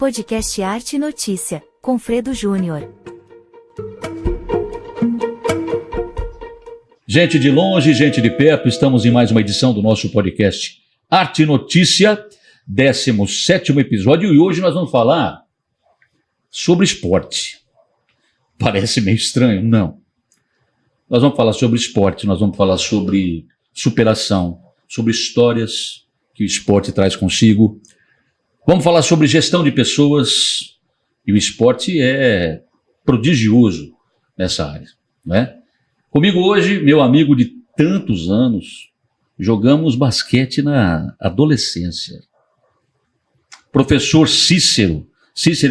Podcast Arte e Notícia, com Fredo Júnior. Gente de longe, gente de perto, estamos em mais uma edição do nosso podcast Arte e Notícia, 17º episódio, e hoje nós vamos falar sobre esporte. Parece meio estranho? Não. Nós vamos falar sobre esporte, nós vamos falar sobre superação, sobre histórias que o esporte traz consigo. Vamos falar sobre gestão de pessoas, e o esporte é prodigioso nessa área, não é? Comigo hoje, meu amigo de tantos anos, jogamos basquete na adolescência. Professor Cícero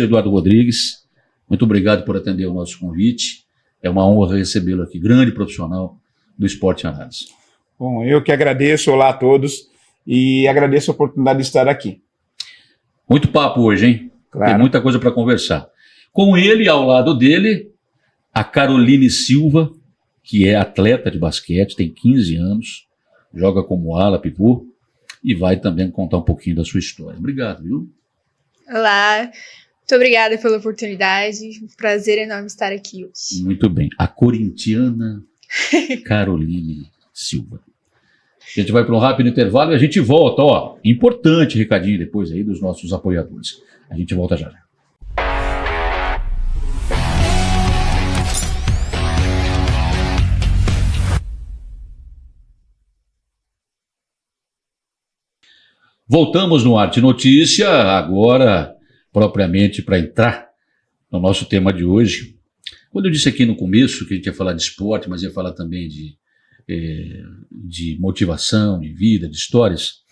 Eduardo Rodrigues, muito obrigado por atender o nosso convite. É uma honra recebê-lo aqui, grande profissional do esporte e análise. Bom, eu que agradeço, olá a todos, e agradeço a oportunidade de estar aqui. Muito papo hoje, hein? Claro. Tem muita coisa para conversar. Com ele, ao lado dele, a Caroline Silva, que é atleta de basquete, tem 15 anos, joga como ala, pivô, e vai também contar um pouquinho da sua história. Obrigado, viu? Olá, muito obrigada pela oportunidade, prazer enorme estar aqui hoje. Muito bem, a corintiana Caroline Silva. A gente vai para um rápido intervalo e a gente volta, ó, importante recadinho depois aí dos nossos apoiadores. A gente volta já. Voltamos no Arte Notícia, agora propriamente para entrar no nosso tema de hoje. Quando eu disse aqui no começo que a gente ia falar de esporte, mas ia falar também de motivação, de vida, de histórias,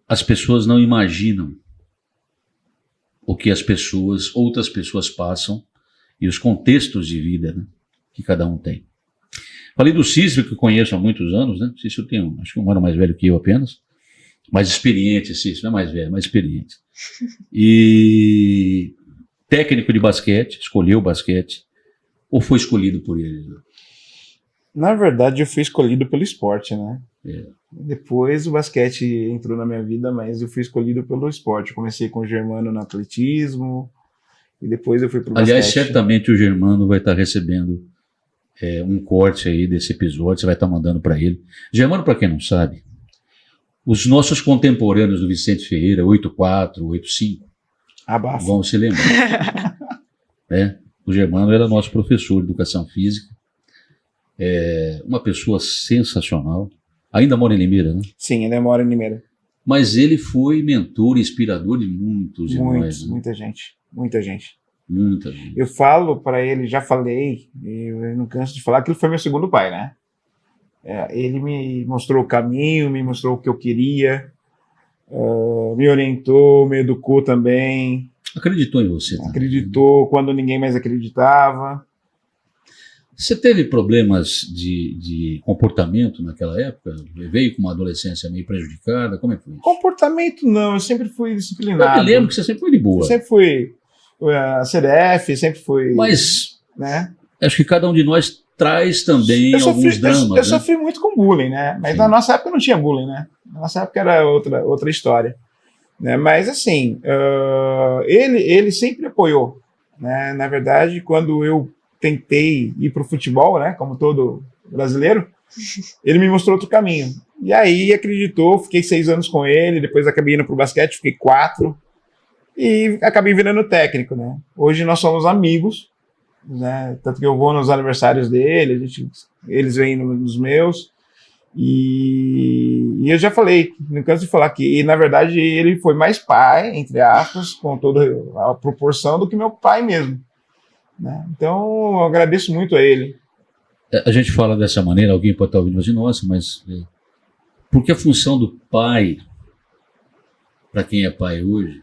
as pessoas não imaginam o que outras pessoas passam e os contextos de vida, né, que cada um tem. Falei do Cícero, que eu conheço há muitos anos, né? Cícero tem acho que um ano mais velho que eu apenas, mais experiente, Cícero, não é mais velho, mais experiente. E técnico de basquete, escolheu basquete, ou foi escolhido por ele? Na verdade, eu fui escolhido pelo esporte, né? É. Depois o basquete entrou na minha vida, mas eu fui escolhido pelo esporte. Eu comecei com o Germano no atletismo, e depois eu fui pro basquete. Aliás, certamente o Germano vai estar recebendo um corte aí desse episódio, você vai estar mandando para ele. Germano, para quem não sabe, os nossos contemporâneos do Vicente Ferreira, 84, 85, Abafa. vão se lembrar. O Germano era nosso professor de educação física, uma pessoa sensacional, ainda mora em Limeira, né? Sim, ainda mora em Limeira. Mas ele foi mentor e inspirador de muitos de nós. Né? Muita gente, muita gente. Muita gente. Eu falo para ele, já falei, eu não canso de falar que ele foi meu segundo pai, né? Ele me mostrou o caminho, me mostrou o que eu queria, me orientou, me educou também. Acreditou em você também. Acreditou quando ninguém mais acreditava. Você teve problemas de comportamento naquela época? Veio com uma adolescência meio prejudicada? Como é que foi isso? Comportamento não, eu sempre fui disciplinado. Eu me lembro que você sempre foi de boa. Eu sempre fui a CDF, sempre fui... Mas né? Acho que cada um de nós traz também alguns dramas. Eu sofri muito com bullying, né? Mas Sim. Na nossa época não tinha bullying, né? Na nossa época era outra história. Né? Mas assim, ele sempre apoiou. Né? Na verdade, quando eu tentei ir para o futebol, né? Como todo brasileiro, ele me mostrou outro caminho. E aí acreditou, fiquei 6 anos com ele, depois acabei indo para o basquete, fiquei 4, e acabei virando técnico, né? Hoje nós somos amigos, né? Tanto que eu vou nos aniversários dele, eles vêm nos meus, e eu já falei, não canso de falar que, na verdade, ele foi mais pai, entre aspas, com toda a proporção do que meu pai mesmo. Né? Então, eu agradeço muito a ele. A gente fala dessa maneira, alguém pode estar ouvindo assim, nossa, mas porque a função do pai, para quem é pai hoje,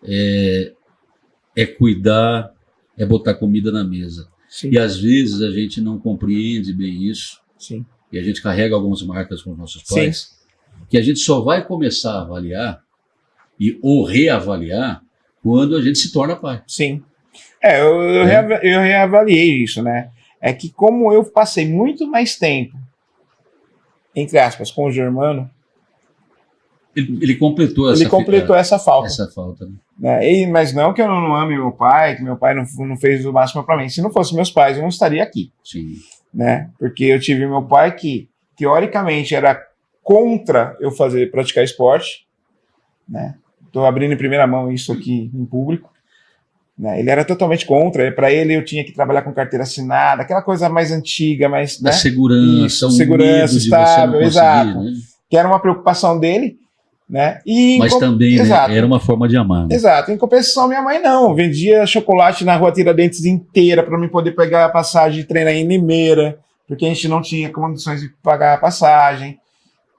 é cuidar, é botar comida na mesa. Sim. E às vezes a gente não compreende bem isso. Sim. E a gente carrega algumas marcas com os nossos pais. Sim. Que a gente só vai começar a avaliar ou reavaliar quando a gente se torna pai. Sim. Eu reavaliei isso, né? É que como eu passei muito mais tempo, entre aspas, com o Germano, Ele completou essa falta. Essa falta, né? Mas não que eu não ame meu pai, que meu pai não fez o máximo para mim. Se não fosse meus pais, eu não estaria aqui. Sim. Né? Porque eu tive meu pai que, teoricamente, era contra eu praticar esporte. Né? Estou abrindo em primeira mão isso aqui em público. Né? Ele era totalmente contra. Para ele, eu tinha que trabalhar com carteira assinada, aquela coisa mais antiga, mais. Da né? segurança, segurança estável, exato. Né? Que era uma preocupação dele. Né? Mas também, né, era uma forma de amar. Né? Exato. Em compensação, minha mãe não. Vendia chocolate na rua Tiradentes inteira para mim poder pegar a passagem de treinar em Limeira, porque a gente não tinha condições de pagar a passagem.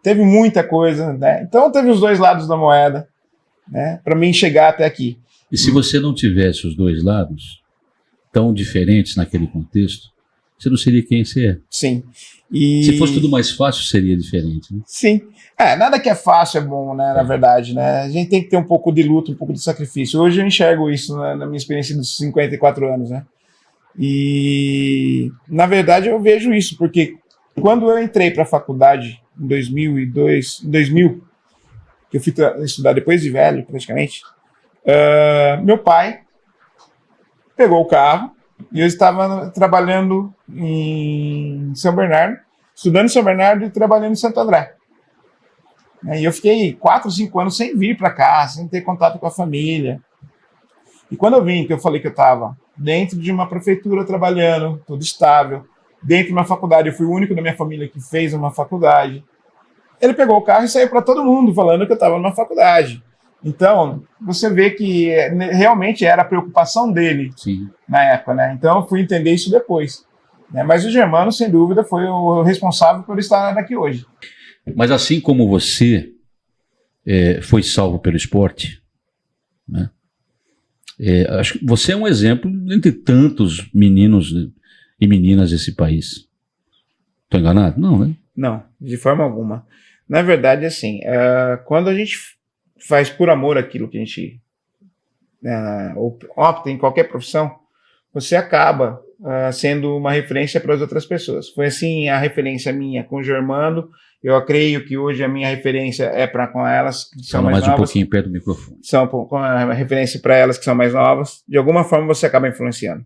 Teve muita coisa, né? Então teve os dois lados da moeda, né? Para mim chegar até aqui. E se você não tivesse os dois lados tão diferentes naquele contexto, você não seria quem você é. Sim. Se fosse tudo mais fácil, seria diferente. Né? Sim. Nada que é fácil é bom, né? Na verdade, né? A gente tem que ter um pouco de luta, um pouco de sacrifício. Hoje eu enxergo isso na minha experiência dos 54 anos, né? E, na verdade, eu vejo isso, porque quando eu entrei para a faculdade em 2000, que eu fui estudar depois de velho, praticamente, meu pai pegou o carro e eu estava trabalhando em São Bernardo, estudando em São Bernardo e trabalhando em Santo André. E eu fiquei 4, 5 anos sem vir para cá, sem ter contato com a família. E quando eu vim, que eu falei que eu estava dentro de uma prefeitura trabalhando, tudo estável, dentro de uma faculdade, eu fui o único da minha família que fez uma faculdade. Ele pegou o carro e saiu para todo mundo falando que eu estava numa faculdade. Então, você vê que realmente era a preocupação dele. Sim. Na época, né? Então eu fui entender isso depois. Né? Mas o Germano, sem dúvida, foi o responsável por estar aqui hoje. Mas assim como você foi salvo pelo esporte, né? Acho que você é um exemplo entre tantos meninos e meninas desse país. Estou enganado? Não, né? Não, de forma alguma. Na verdade, assim, quando a gente faz por amor aquilo que a gente opta em qualquer profissão, você acaba sendo uma referência para as outras pessoas. Foi assim a referência minha com o Germano. Eu creio que hoje a minha referência é para com elas que são mais novas. Um pouquinho perto do microfone. São com a referência para elas que são mais novas. De alguma forma você acaba influenciando.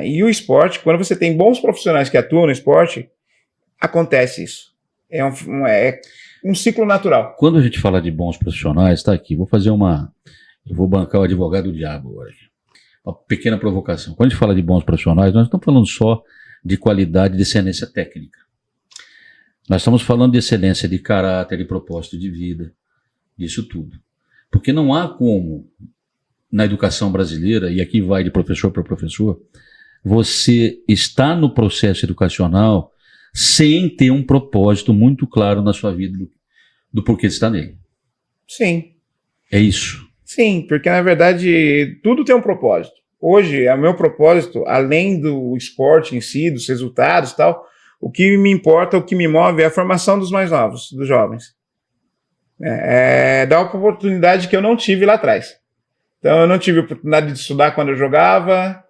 E o esporte, quando você tem bons profissionais que atuam no esporte, acontece isso. É um ciclo natural. Quando a gente fala de bons profissionais, está aqui. Eu vou bancar o advogado do diabo agora. Uma pequena provocação. Quando a gente fala de bons profissionais, nós não estamos falando só de qualidade, de excelência técnica. Nós estamos falando de excelência de caráter, de propósito de vida, disso tudo. Porque não há como, na educação brasileira, e aqui vai de professor para professor, você está no processo educacional sem ter um propósito muito claro na sua vida do porquê você está nele. Sim. É isso. Sim, porque na verdade tudo tem um propósito. Hoje, o meu propósito, além do esporte em si, dos resultados e tal, o que me importa, o que me move é a formação dos mais novos, dos jovens. Dar uma oportunidade que eu não tive lá atrás. Então, eu não tive oportunidade de estudar quando eu jogava,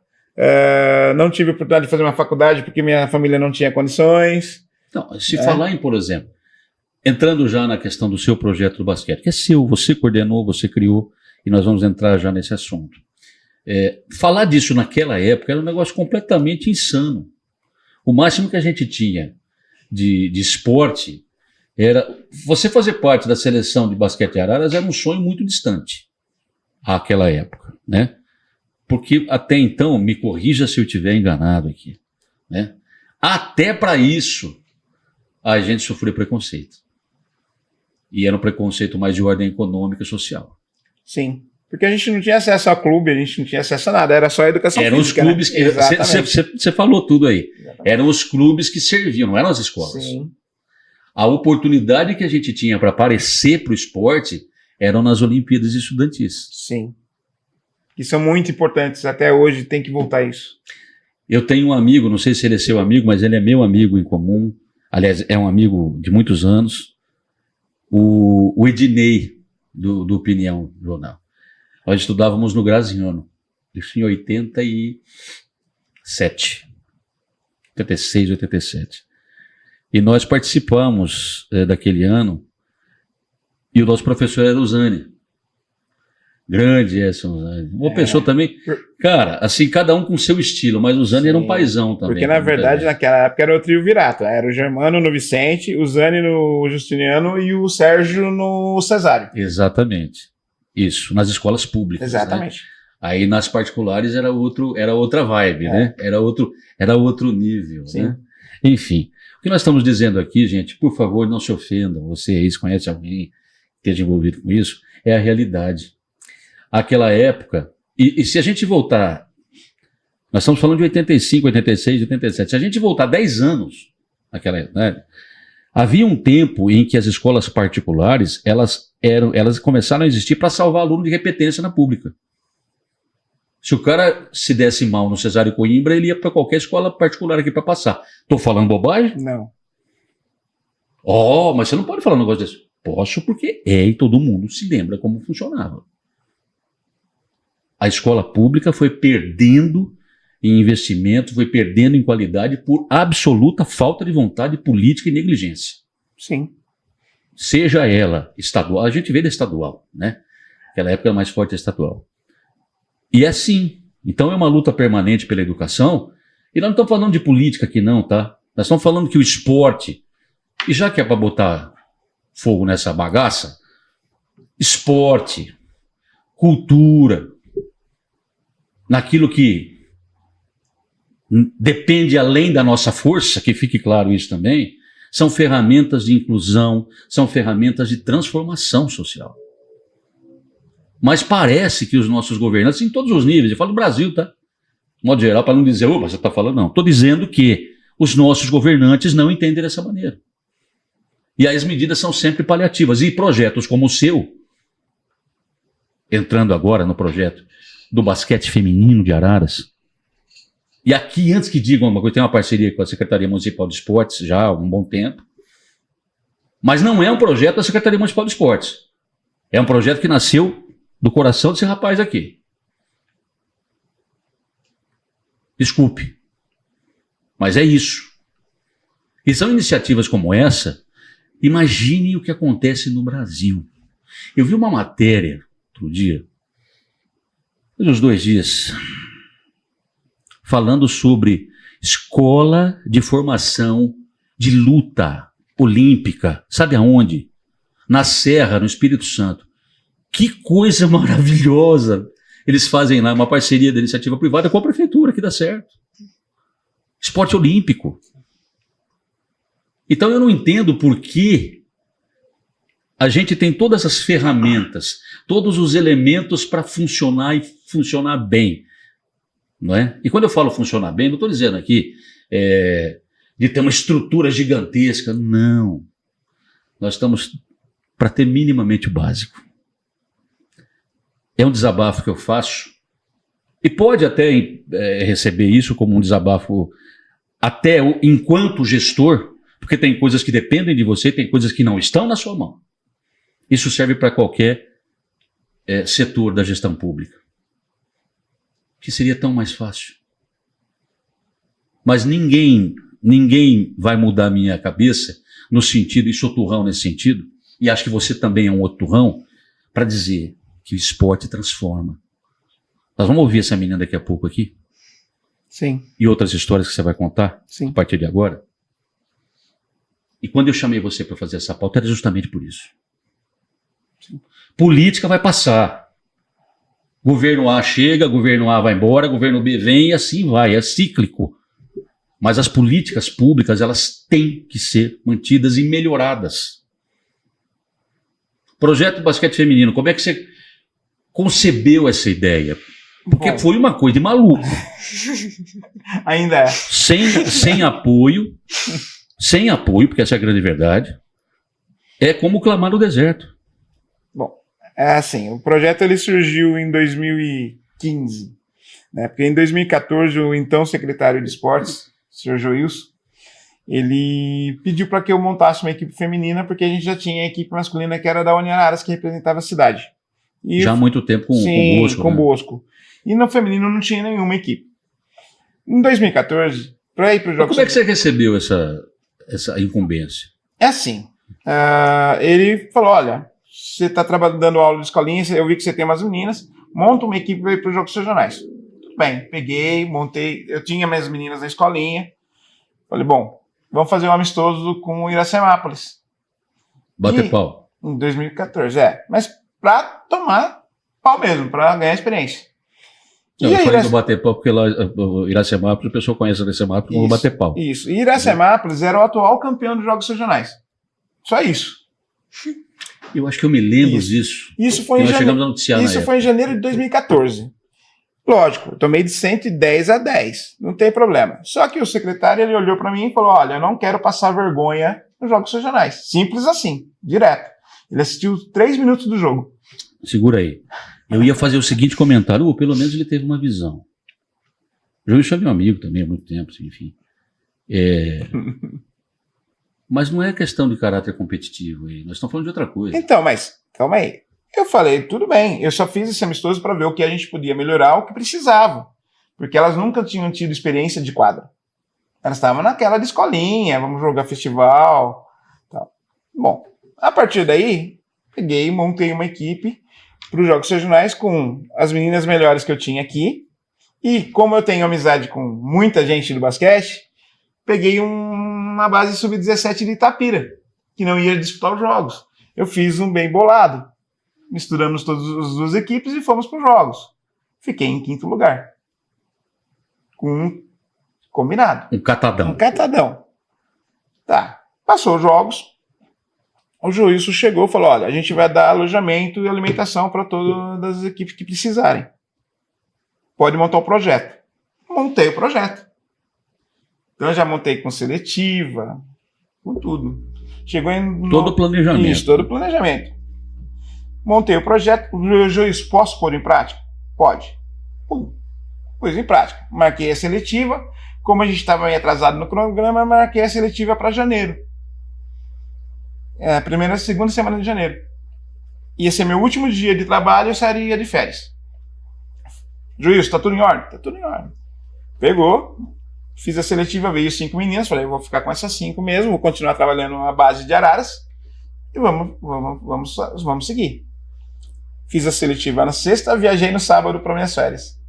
não tive oportunidade de fazer uma faculdade porque minha família não tinha condições. Não, se falar em, por exemplo, entrando já na questão do seu projeto do basquete, que é seu, você coordenou, você criou, e nós vamos entrar já nesse assunto. Falar disso naquela época era um negócio completamente insano. O máximo que a gente tinha de esporte era... Você fazer parte da seleção de basquete Araras era um sonho muito distante àquela época, né? Porque até então, me corrija se eu estiver enganado aqui, né? Até para isso a gente sofreu preconceito. E era um preconceito mais de ordem econômica e social. Sim. Porque a gente não tinha acesso a clube, a gente não tinha acesso a nada, era só a educação física. Eram os clubes, né? Você falou tudo aí. Exatamente. Eram os clubes que serviam, não eram as escolas. Sim. A oportunidade que a gente tinha para aparecer para o esporte eram nas Olimpíadas Estudantis. Sim. Que são muito importantes, até hoje tem que voltar isso. Eu tenho um amigo, não sei se ele é seu amigo, mas ele é meu amigo em comum, aliás, é um amigo de muitos anos, o Ednei, do Opinião Jornal. Nós estudávamos no Graziano, isso em 87, 86, 87. E nós participamos daquele ano E o nosso professor era o Zani. Grande essa, o Zani. Uma pessoa também. Cara, assim, cada um com seu estilo, mas o Zani era um paizão também. Porque, na verdade, naquela época era o trio Virato. Era o Germano no Vicente, o Zani no Justiniano e o Sérgio no Cesário. Exatamente. Isso, nas escolas públicas. Exatamente. Né? Aí nas particulares era outra vibe, né? Era outro nível, né? Enfim, o que nós estamos dizendo aqui, gente, por favor, não se ofendam. Você aí, se conhece alguém que esteja envolvido com isso, é a realidade. Aquela época, e se a gente voltar, nós estamos falando de 85, 86, 87, se a gente voltar 10 anos, né, havia um tempo em que as escolas particulares, elas começaram a existir para salvar aluno de repetência na pública. Se o cara se desse mal no Cesário Coimbra, ele ia para qualquer escola particular aqui para passar. Estou falando bobagem? Não. Mas você não pode falar um negócio desse. Posso, porque e todo mundo se lembra como funcionava. A escola pública foi perdendo em investimento, foi perdendo em qualidade por absoluta falta de vontade política e negligência. Sim. Seja ela estadual, a gente vê da estadual, né? Aquela época era mais forte a estadual. E é assim. Então é uma luta permanente pela educação. E nós não estamos falando de política aqui não, tá? Nós estamos falando que o esporte, e já que é para botar fogo nessa bagaça, esporte, cultura, naquilo que depende além da nossa força, que fique claro isso também, são ferramentas de inclusão, são ferramentas de transformação social. Mas parece que os nossos governantes, em todos os níveis, eu falo do Brasil, tá? De modo geral, para não dizer, você está falando, não. Estou dizendo que os nossos governantes não entendem dessa maneira. E aí as medidas são sempre paliativas. E projetos como o seu, entrando agora no projeto do basquete feminino de Araras, e aqui, antes que digam uma coisa, tem uma parceria com a Secretaria Municipal de Esportes já há um bom tempo, mas não é um projeto da Secretaria Municipal de Esportes. É um projeto que nasceu do coração desse rapaz aqui. Desculpe, mas é isso. E são iniciativas como essa, imagine o que acontece no Brasil. Eu vi uma matéria outro dia, uns 2 dias, falando sobre escola de formação de luta olímpica. Sabe aonde? Na Serra, no Espírito Santo. Que coisa maravilhosa! Eles fazem lá uma parceria da iniciativa privada com a prefeitura, que dá certo. Esporte olímpico. Então eu não entendo por que a gente tem todas as ferramentas, todos os elementos para funcionar e funcionar bem. Não é? E quando eu falo funcionar bem, não estou dizendo aqui de ter uma estrutura gigantesca. Não. Nós estamos para ter minimamente o básico. É um desabafo que eu faço, e pode até receber isso como um desabafo até enquanto gestor, porque tem coisas que dependem de você, tem coisas que não estão na sua mão. Isso serve para qualquer setor da gestão pública. Que seria tão mais fácil. Mas ninguém vai mudar a minha cabeça no sentido, e sou turrão nesse sentido, e acho que você também é um outro turrão, para dizer que o esporte transforma. Nós vamos ouvir essa menina daqui a pouco aqui? Sim. E outras histórias que você vai contar? Sim. A partir de agora? E quando eu chamei você para fazer essa pauta, era justamente por isso. Sim. Política vai passar. Governo A chega, governo A vai embora, governo B vem e assim vai, é cíclico. Mas as políticas públicas, elas têm que ser mantidas e melhoradas. Projeto Basquete Feminino, como é que você concebeu essa ideia? Porque foi uma coisa de maluco. Ainda é. Sem apoio, porque essa é a grande verdade, é como clamar no deserto. Bom, é assim, o projeto ele surgiu em 2015, né? Porque em 2014 o então secretário de esportes, Sr. Joilson, ele pediu para que eu montasse uma equipe feminina, porque a gente já tinha a equipe masculina que era da Uniararas, que representava a cidade. E já há muito tempo com o Bosco. Com o né? Bosco. E no feminino não tinha nenhuma equipe. Em 2014, para ir para os Jogos... Como é que você recebeu essa incumbência? É assim, ele falou, olha, você está dando aula de escolinha, eu vi que você tem umas meninas, monta uma equipe para ir para os Jogos Regionais. Tudo bem, peguei, montei, eu tinha minhas meninas na escolinha, falei, bom, vamos fazer um amistoso com o Iracemápolis. Bater pau. Em 2014, mas para tomar pau mesmo, para ganhar experiência. Não, eu falei do bater pau porque lá, o Iracemápolis, a pessoa conhece o Iracemápolis como bater pau. Isso, e Iracemápolis era o atual campeão dos Jogos Regionais. Só isso. Eu acho que eu me lembro disso. Isso foi nós chegamos a noticiar isso foi em janeiro de 2014. Lógico, eu tomei de 110 a 10, não tem problema. Só que o secretário ele olhou para mim e falou: olha, eu não quero passar vergonha nos Jogos Regionais. Simples assim, direto. Ele assistiu 3 minutos do jogo. Segura aí. Eu ia fazer o seguinte comentário, ou pelo menos ele teve uma visão. O João é meu amigo também há muito tempo, enfim. Mas não é questão de caráter competitivo aí. Nós estamos falando de outra coisa. Então, mas calma aí. Eu falei, tudo bem, eu só fiz esse amistoso para ver o que a gente podia melhorar, o que precisava. Porque elas nunca tinham tido experiência de quadra. Elas estavam naquela de escolinha, vamos jogar festival. Tal. Bom, a partir daí, peguei e montei uma equipe para os Jogos Regionais com as meninas melhores que eu tinha aqui. E como eu tenho amizade com muita gente do basquete, peguei uma base sub-17 de Itapira, que não ia disputar os jogos. Eu fiz um bem bolado. Misturamos todas as duas equipes e fomos para os jogos. Fiquei em 5º lugar. Com um combinado. Um catadão. Um catadão. Tá. Passou os jogos. O juiz chegou e falou: olha, a gente vai dar alojamento e alimentação para todas as equipes que precisarem. Pode montar o projeto. Montei o projeto. Então eu já montei com seletiva, com tudo. Chegou em... Todo o planejamento. Isso, todo o planejamento. Montei o projeto. O juiz, posso pôr em prática? Pode. Pum. Pus em prática. Marquei a seletiva. Como a gente estava meio atrasado no cronograma, marquei a seletiva para janeiro. Segunda semana de janeiro. Ia ser meu último dia de trabalho, eu sairia de férias. Juiz, tá tudo em ordem? Tá tudo em ordem. Pegou, fiz a seletiva, veio 5 meninas, falei, eu vou ficar com essas 5 mesmo, vou continuar trabalhando na base de Araras e vamos seguir. Fiz a seletiva na sexta, viajei no sábado para minhas férias.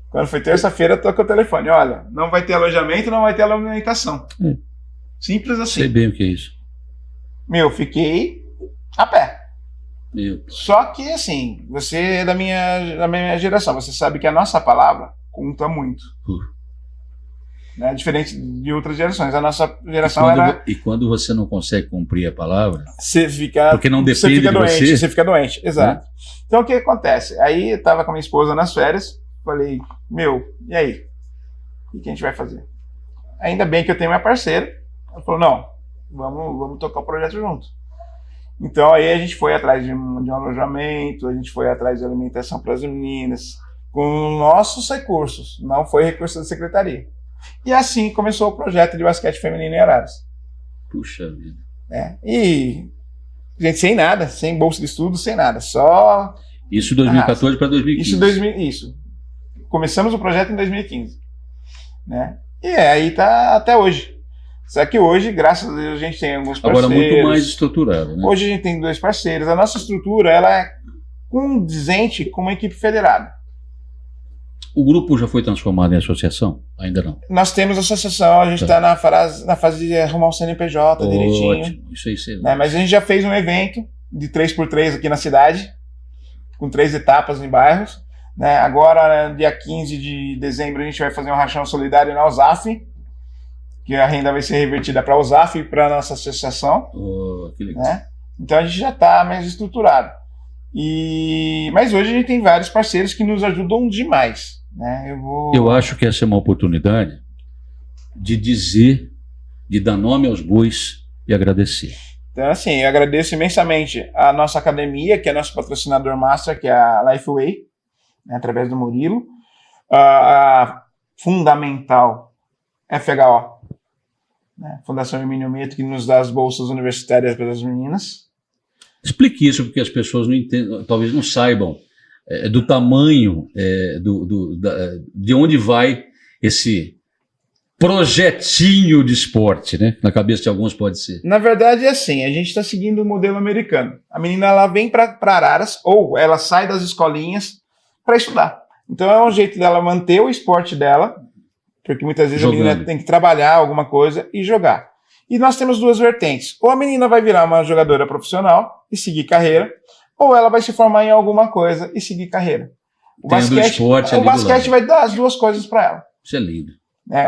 Quando foi terça-feira, toquei o telefone, olha, não vai ter alojamento, não vai ter alimentação. Simples assim. Sei bem o que é isso. Fiquei a pé. Meu. Só que, assim, você é da minha geração, você sabe que a nossa palavra conta muito. Né? Diferente de outras gerações. A nossa geração E quando você não consegue cumprir a palavra, você fica... Porque não depende você fica de doente, você. fica doente, exato. Então, o que acontece? Aí, eu tava com a minha esposa nas férias, falei, e aí? O que a gente vai fazer? Ainda bem que eu tenho minha parceira. Ela falou, não, vamos tocar o projeto junto. Então aí a gente foi atrás de um alojamento, a gente foi atrás de alimentação para as meninas, com nossos recursos, não foi recurso da secretaria. E assim começou o projeto de basquete feminino em Araras. Puxa vida. E gente sem nada, sem bolsa de estudo, sem nada, só... Isso 2014 para 2015. Isso. Começamos o projeto em 2015. Né? E aí tá até hoje. Só que hoje, graças a Deus, a gente tem alguns parceiros. Agora muito mais estruturado, né? Hoje a gente tem 2 parceiros. A nossa estrutura, ela é condizente com uma equipe federada. O grupo já foi transformado em associação? Ainda não. Nós temos associação, a gente está na fase de arrumar um CNPJ direitinho. Ótimo, isso aí. Né? Mas a gente já fez um evento de 3x3 aqui na cidade, com 3 etapas em bairros. Né? Agora, dia 15 de dezembro, a gente vai fazer um rachão solidário na USAF, que a renda vai ser revertida para a USAF e para a nossa associação. Que legal. Né? Então a gente já está mais estruturado. Mas hoje a gente tem vários parceiros que nos ajudam demais. Né? Eu acho que essa é uma oportunidade de dar nome aos bois e agradecer. Então, assim, eu agradeço imensamente a nossa academia, que é nosso patrocinador master, que é a Lifeway, né, através do Murilo. A fundamental FHO, né, Fundação Hermínio Meto, que nos dá as bolsas universitárias para as meninas. Explique isso, porque as pessoas não entendem, talvez não saibam do tamanho, de onde vai esse projetinho de esporte, né? Na cabeça de alguns pode ser. Na verdade é assim, a gente está seguindo o modelo americano. A menina ela vem para Araras ou ela sai das escolinhas para estudar. Então é um jeito dela manter o esporte dela, porque muitas vezes Jogando. a menina tem que trabalhar alguma coisa e jogar. E nós temos duas vertentes. Ou a menina vai virar uma jogadora profissional e seguir carreira, ou ela vai se formar em alguma coisa e seguir carreira. O Tendo basquete, esporte ali o do basquete lado. vai dar as duas coisas para ela. Isso é lindo.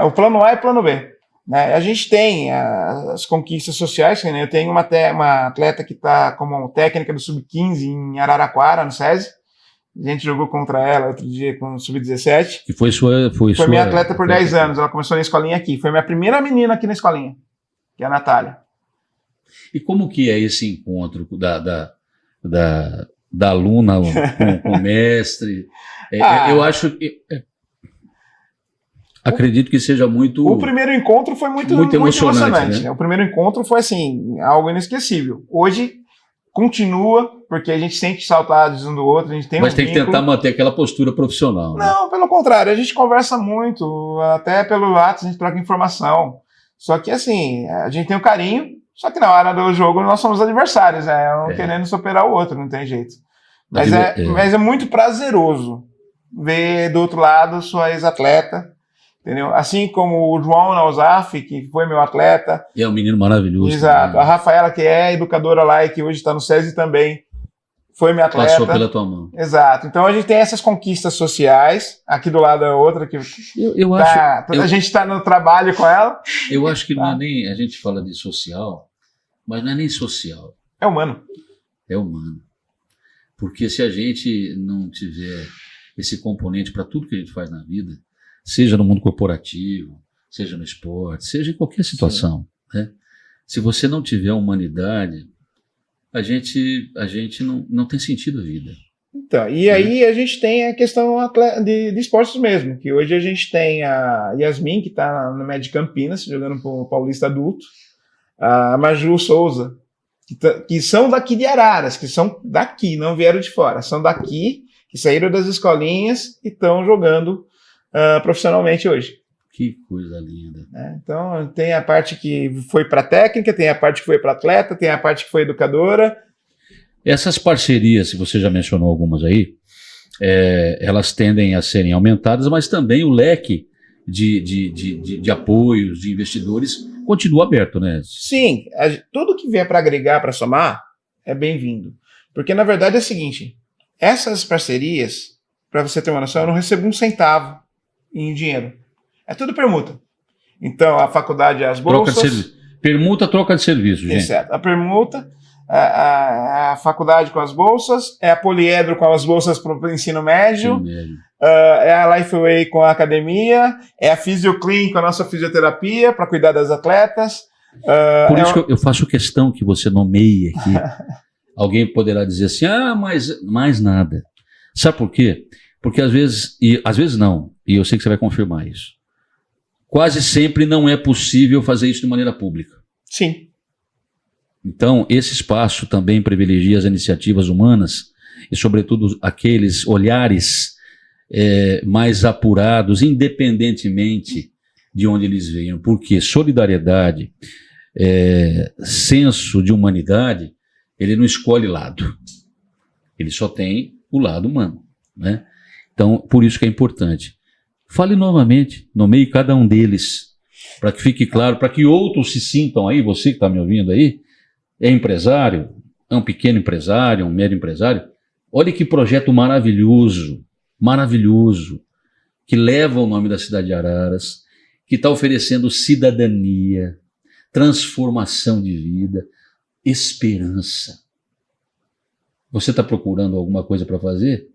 O plano A e o plano B. Né? A gente tem as conquistas sociais, né? Eu tenho uma atleta que está como técnica do Sub-15 em Araraquara, no SESI. A gente jogou contra ela outro dia com o Sub-17. E foi sua minha atleta por 10 anos. Ela começou na escolinha aqui. Foi minha primeira menina aqui na escolinha, que é a Natália. E como que é esse encontro da aluna com o mestre? Eu acho que... acredito que seja muito... O primeiro encontro foi muito emocionante. Né? O primeiro encontro foi, assim, algo inesquecível. Hoje continua, porque a gente sente saudades um do outro, a gente tem Mas um tem que vínculo. tentar manter aquela postura profissional. Né? Não, pelo contrário, a gente conversa muito, até pelo WhatsApp a gente troca informação. Só que, assim, a gente tem o carinho, só que na hora do jogo nós somos adversários, um querendo superar o outro, não tem jeito. Mas é muito prazeroso ver do outro lado sua ex-atleta, entendeu? Assim como o João Nausaf, que foi meu atleta. E é um menino maravilhoso. Exato. Também. A Rafaela, que é educadora lá e que hoje está no SESI também, foi minha atleta. Passou pela tua mão. Exato. Então a gente tem essas conquistas sociais. Aqui do lado é outra que a gente está no trabalho com ela. Eu acho que não é nem... A gente fala de social, mas não é nem social. É humano. É humano. Porque se a gente não tiver esse componente para tudo que a gente faz na vida, seja no mundo corporativo, seja no esporte, seja em qualquer situação, né? Se você não tiver humanidade, a gente não tem sentido a vida. Então, e aí a gente tem a questão de esportes mesmo, que hoje a gente tem a Yasmin, que está no Med Campinas, jogando para o Paulista Adulto, a Maju Souza, que são daqui de Araras, que são daqui, não vieram de fora, são daqui, que saíram das escolinhas e estão jogando profissionalmente hoje. Que coisa linda. Então, tem a parte que foi para técnica, tem a parte que foi para atleta, tem a parte que foi educadora. Essas parcerias, se você já mencionou algumas aí, elas tendem a serem aumentadas, mas também o leque de apoios, de investidores, continua aberto, né? Sim, tudo que vier para agregar, para somar, é bem-vindo. Porque, na verdade, é o seguinte, essas parcerias, para você ter uma noção, eu não recebo um centavo em dinheiro. É tudo permuta. Então, a faculdade, as bolsas... Troca de serviço. Permuta, troca de serviço, gente. Certo. A permuta, a faculdade com as bolsas, é a Poliedro com as bolsas para o ensino médio, é a Lifeway com a academia, é a PhysioClean com a nossa fisioterapia para cuidar das atletas. Por isso que eu faço questão que você nomeie aqui. Alguém poderá dizer assim, mas mais nada. Sabe por quê? Porque às vezes não, e eu sei que você vai confirmar isso. Quase sempre não é possível fazer isso de maneira pública. Sim. Então, esse espaço também privilegia as iniciativas humanas e, sobretudo, aqueles olhares mais apurados, independentemente de onde eles venham. Porque solidariedade, senso de humanidade, ele não escolhe lado. Ele só tem o lado humano, né? Então, por isso que é importante. Fale novamente, nomeie cada um deles, para que fique claro, para que outros se sintam aí, você que está me ouvindo aí, é empresário, é um pequeno empresário, um médio empresário. Olha que projeto maravilhoso, que leva o nome da cidade de Araras, que está oferecendo cidadania, transformação de vida, esperança. Você está procurando alguma coisa para fazer?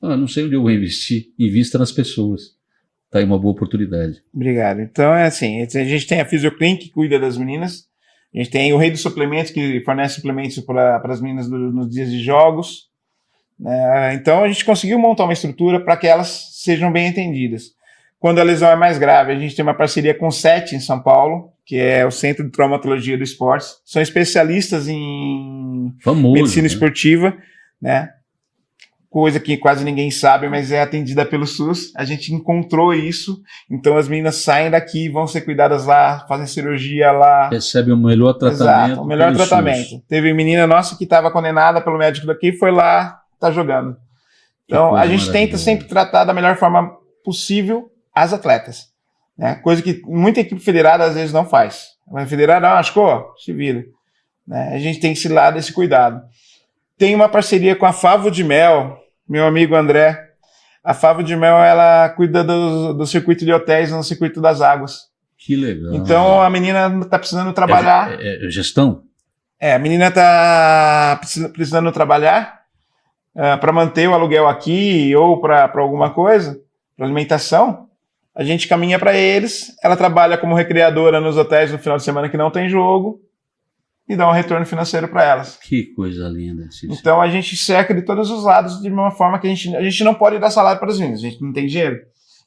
Não sei onde eu vou investir. Invista nas pessoas. Está aí uma boa oportunidade. Obrigado. Então é assim, a gente tem a PhysioClean, que cuida das meninas, a gente tem o Rei dos Suplementos, que fornece suplementos para as meninas nos dias de jogos. Então a gente conseguiu montar uma estrutura para que elas sejam bem entendidas. Quando a lesão é mais grave, a gente tem uma parceria com o CET em São Paulo, que é o Centro de Traumatologia do Esporte. São especialistas em medicina esportiva, né? coisa que quase ninguém sabe, mas é atendida pelo SUS. A gente encontrou isso, então as meninas saem daqui, vão ser cuidadas lá, fazem cirurgia lá. Recebe o melhor tratamento. Exato, o melhor pelo tratamento. SUS. Teve menina nossa que estava condenada pelo médico daqui, foi lá, tá jogando. Então coisa a gente tenta maravilhosa. sempre tratar da melhor forma possível as atletas. Né? Coisa que muita equipe federada às vezes não faz. A federada, machucou, se vira. Né? A gente tem esse lado, esse cuidado. Tem uma parceria com a Favo de Mel, meu amigo André. A Favo de Mel, ela cuida do circuito de hotéis no circuito das águas. Que legal. Então a menina está precisando trabalhar. É gestão? A menina está precisando trabalhar para manter o aluguel aqui ou para alguma coisa, para alimentação. A gente caminha para eles. Ela trabalha como recreadora nos hotéis no final de semana que não tem jogo e dá um retorno financeiro para elas. Que coisa linda. Cícero. Então a gente cerca de todos os lados de uma forma que a gente não pode dar salário para as meninas, a gente não tem dinheiro.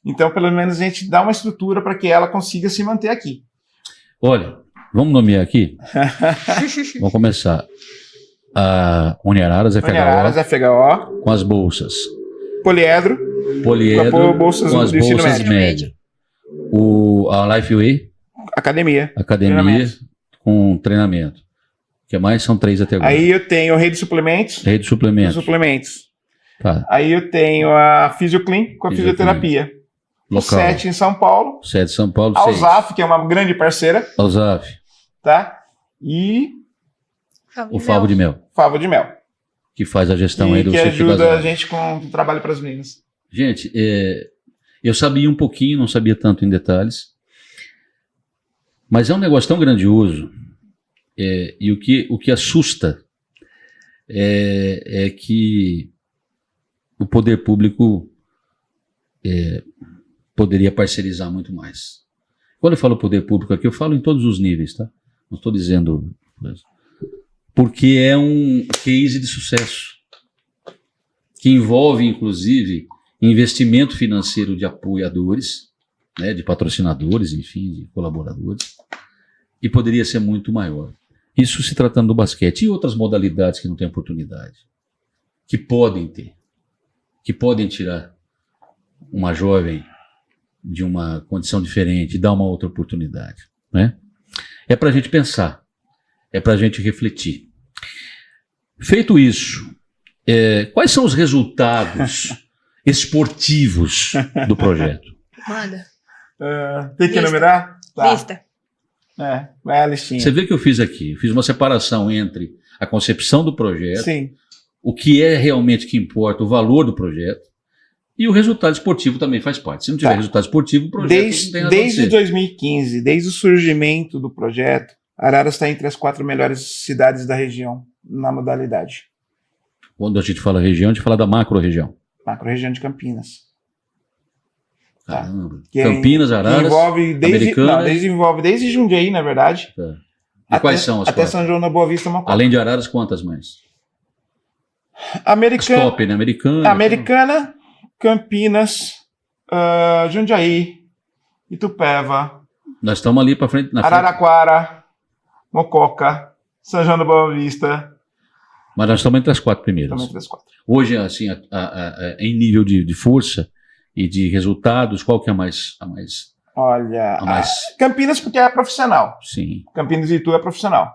Então pelo menos a gente dá uma estrutura para que ela consiga se manter aqui. Olha, vamos nomear aqui? Vamos começar. A Uniararas Uniararas, FHO FHO, com as bolsas. Poliedro, Poliedro com bolsas com as do ensino bolsas médio. médias. A Lifeway, Academia. academia Treinamento. com treinamento. O que mais? São 3 até agora. Aí eu tenho o Rei de Suplementos. Rede de suplementos. Suplementos. Tá. Aí eu tenho a Fisioclin com a Fisioclin. fisioterapia. Local. 7 em São Paulo. 7 São Paulo, A 6. Alzaf, que é uma grande parceira, Alzaf. tá? E O Favo de Mel, Favo de Mel. que faz a gestão aí do Que Circuito das ajuda a Águas. gente com o trabalho para as meninas. Gente, eu sabia um pouquinho, não sabia tanto em detalhes, mas é um negócio tão grandioso, e o que assusta é que o poder público poderia parcerizar muito mais. Quando eu falo poder público aqui, eu falo em todos os níveis, tá? Não estou dizendo... Porque é um case de sucesso, que envolve, inclusive, investimento financeiro de apoiadores, né, de patrocinadores, enfim, de colaboradores, e poderia ser muito maior. Isso se tratando do basquete e outras modalidades que não têm oportunidade, que podem ter, que podem tirar uma jovem de uma condição diferente e dar uma outra oportunidade, né? É para a gente pensar, é para a gente refletir. Feito isso, quais são os resultados esportivos do projeto? Manda. Tem que Lista. enumerar? Tá. Lista. Vai a listinha. Você vê que eu fiz aqui, eu fiz uma separação entre a concepção do projeto, Sim. o que é realmente que importa, o valor do projeto, e o resultado esportivo também faz parte. Se não tiver Tá. resultado esportivo, o projeto não tem razão de Desde ser. 2015, desde o surgimento do projeto, Araras está entre as 4 melhores cidades da região na modalidade. Quando a gente fala região, a gente fala da macro-região. Macro-região de Campinas. Tá. Caramba. Que Campinas, que Araras, envolve Americanas. envolve desde Jundiaí, na verdade. E quais são as Até quatro? São João da Boa Vista, Mococa. Além de Araras, quantas mais? As Americana, top, né? Americana. Americana, Campinas, Jundiaí, Itupeva, Nós estamos ali para frente, na frente. Araraquara, Mococa, São João da Boa Vista, Mas nós estamos entre as 4 primeiras. também entre as 4. Hoje, assim, em nível de força e de resultados, qual que é a mais? Olha, A mais Campinas porque é profissional. sim. Campinas e Itu é profissional.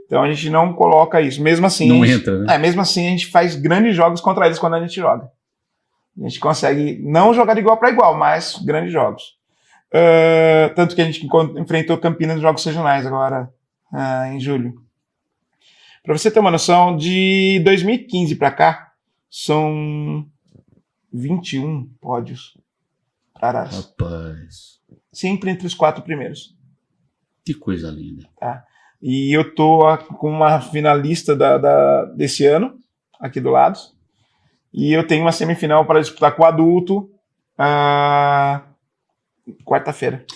Então a gente não coloca isso. Mesmo assim, Não a gente, entra, né? mesmo assim a gente faz grandes jogos contra eles quando a gente joga. A gente consegue não jogar de igual para igual, mas grandes jogos. Tanto que a gente enfrentou Campinas nos jogos regionais agora em julho. Para você ter uma noção, de 2015 para cá, são 21 pódios para Araras. Rapaz, Sempre entre os 4 primeiros. que coisa linda. E eu tô com uma finalista desse ano, aqui do lado. E eu tenho uma semifinal para disputar com o adulto quarta-feira.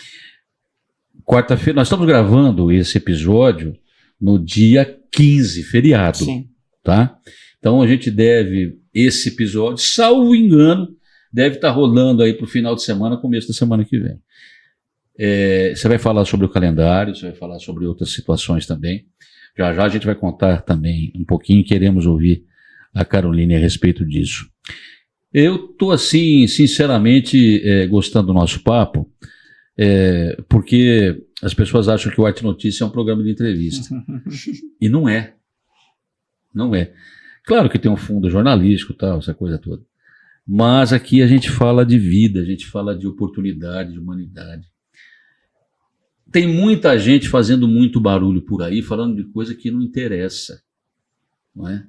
Quarta-feira, nós estamos gravando esse episódio no dia 15, feriado. Sim. Tá? Então a gente deve, esse episódio, salvo engano, deve estar rolando aí para o final de semana, começo da semana que vem. Você vai falar sobre o calendário, você vai falar sobre outras situações também. Já já a gente vai contar também um pouquinho, queremos ouvir a Caroline a respeito disso. Eu estou, assim, sinceramente, gostando do nosso papo, porque as pessoas acham que o Arte Notícia é um programa de entrevista. E não é. Não é. Claro que tem um fundo jornalístico, tal, essa coisa toda. Mas aqui a gente fala de vida, a gente fala de oportunidade, de humanidade. Tem muita gente fazendo muito barulho por aí, falando de coisa que não interessa, não é?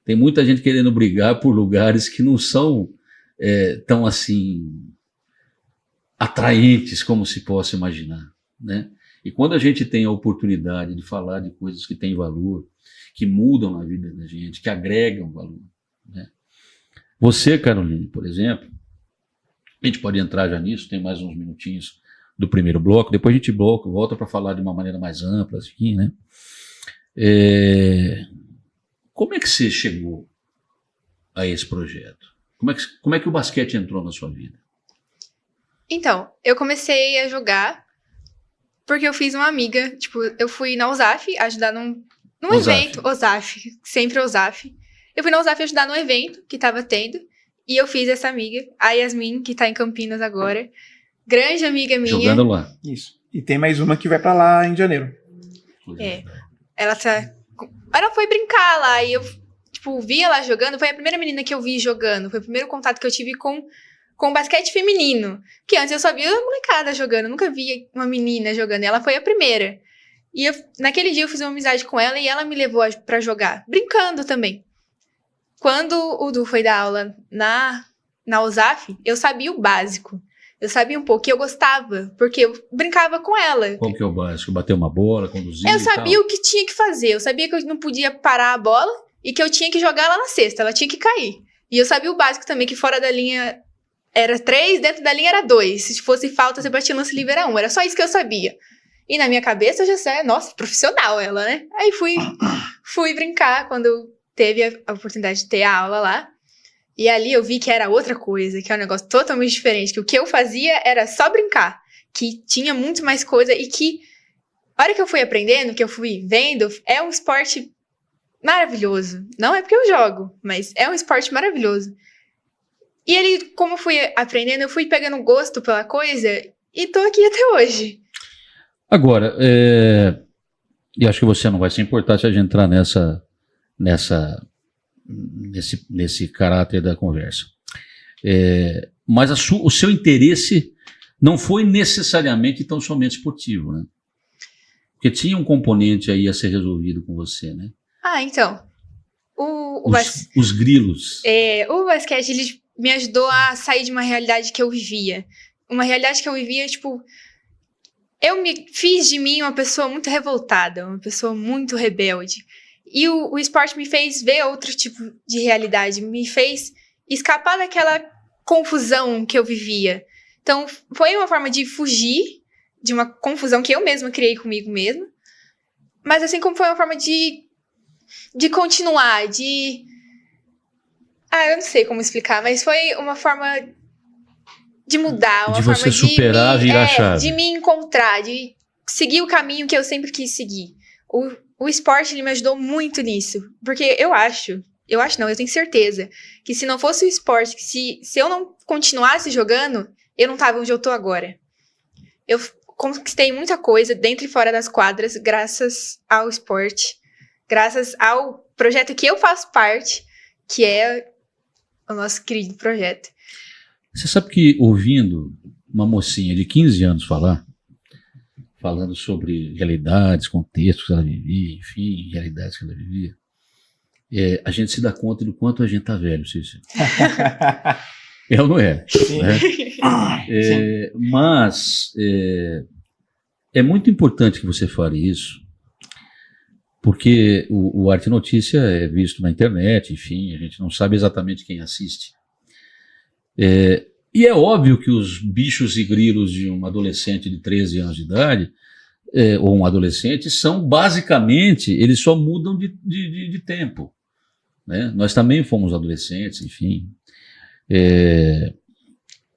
Tem muita gente querendo brigar por lugares que não são tão assim atraentes como se possa imaginar, né? E quando a gente tem a oportunidade de falar de coisas que têm valor, que mudam a vida da gente, que agregam valor, né? Você, Caroline, por exemplo, a gente pode entrar já nisso, tem mais uns minutinhos do primeiro bloco, depois a gente volta para falar de uma maneira mais ampla, assim, né? Como é que você chegou a esse projeto? Como é que o basquete entrou na sua vida? Então, eu comecei a jogar porque eu fiz uma amiga, tipo, eu fui na USAF ajudar num evento, USAF, sempre USAF. Eu fui na USAF ajudar num evento que tava tendo, e eu fiz essa amiga, a Yasmin, que tá em Campinas agora, grande amiga minha. Jogando lá. Isso. E tem mais uma que vai pra lá em janeiro. Ela foi brincar lá, e eu, tipo, vi ela jogando, foi a primeira menina que eu vi jogando, foi o primeiro contato que eu tive com basquete feminino, que antes eu só via a molecada jogando, eu nunca vi uma menina jogando, e ela foi a primeira. E naquele dia eu fiz uma amizade com ela, e ela me levou pra jogar, brincando também. Quando o Du foi dar aula na USAF, eu sabia o básico. Eu sabia um pouco, e eu gostava, porque eu brincava com ela. Qual que é o básico? Bater uma bola, conduzir Eu sabia o que tinha que fazer, eu sabia que eu não podia parar a bola, e que eu tinha que jogar ela na cesta, ela tinha que cair. E eu sabia o básico também, que fora da linha era 3, dentro da linha era 2. Se fosse falta, você batia lance livre, era 1. Era só isso que eu sabia. E na minha cabeça eu já sei, nossa, profissional ela, né? Aí fui brincar quando teve a oportunidade de ter a aula lá. E ali eu vi que era outra coisa, que é um negócio totalmente diferente, que o que eu fazia era só brincar, que tinha muito mais coisa e que, a hora que eu fui aprendendo, que eu fui vendo, é um esporte maravilhoso. Não é porque eu jogo, mas é um esporte maravilhoso. E ele, como eu fui aprendendo, eu fui pegando gosto pela coisa e tô aqui até hoje. Agora, e acho que você não vai se importar se a gente entrar nesse caráter da conversa. Mas o seu interesse não foi necessariamente tão somente esportivo, né? Porque tinha um componente aí a ser resolvido com você, né? Ah, então. Os grilos. O basquete, ele me ajudou a sair de uma realidade que eu vivia. Uma realidade que eu vivia, tipo... Eu me fiz de mim uma pessoa muito revoltada, uma pessoa muito rebelde. E o esporte me fez ver outro tipo de realidade, me fez escapar daquela confusão que eu vivia. Então, foi uma forma de fugir de uma confusão que eu mesma criei comigo mesma. Mas assim como foi uma forma de continuar, eu não sei como explicar, mas foi uma forma de mudar, uma de forma você superar, virar a chave. De me encontrar, de seguir o caminho que eu sempre quis seguir. O esporte, ele me ajudou muito nisso, porque eu tenho certeza, que se não fosse o esporte, que se eu não continuasse jogando, eu não tava onde eu tô agora. Eu conquistei muita coisa dentro e fora das quadras, graças ao esporte, graças ao projeto que eu faço parte, que é o nosso querido projeto. Você sabe que, ouvindo uma mocinha de 15 anos falando sobre realidades, contextos que ela vivia, enfim, realidades que ela vivia, a gente se dá conta do quanto a gente tá velho, Cícero. É ou não é? Sim. Né? Mas é muito importante que você fale isso, porque o Arte Notícia é visto na internet, enfim, a gente não sabe exatamente quem assiste. E é óbvio que os bichos e grilos de um adolescente de 13 anos de idade, ou um adolescente, são basicamente, eles só mudam de tempo. Né? Nós também fomos adolescentes, enfim.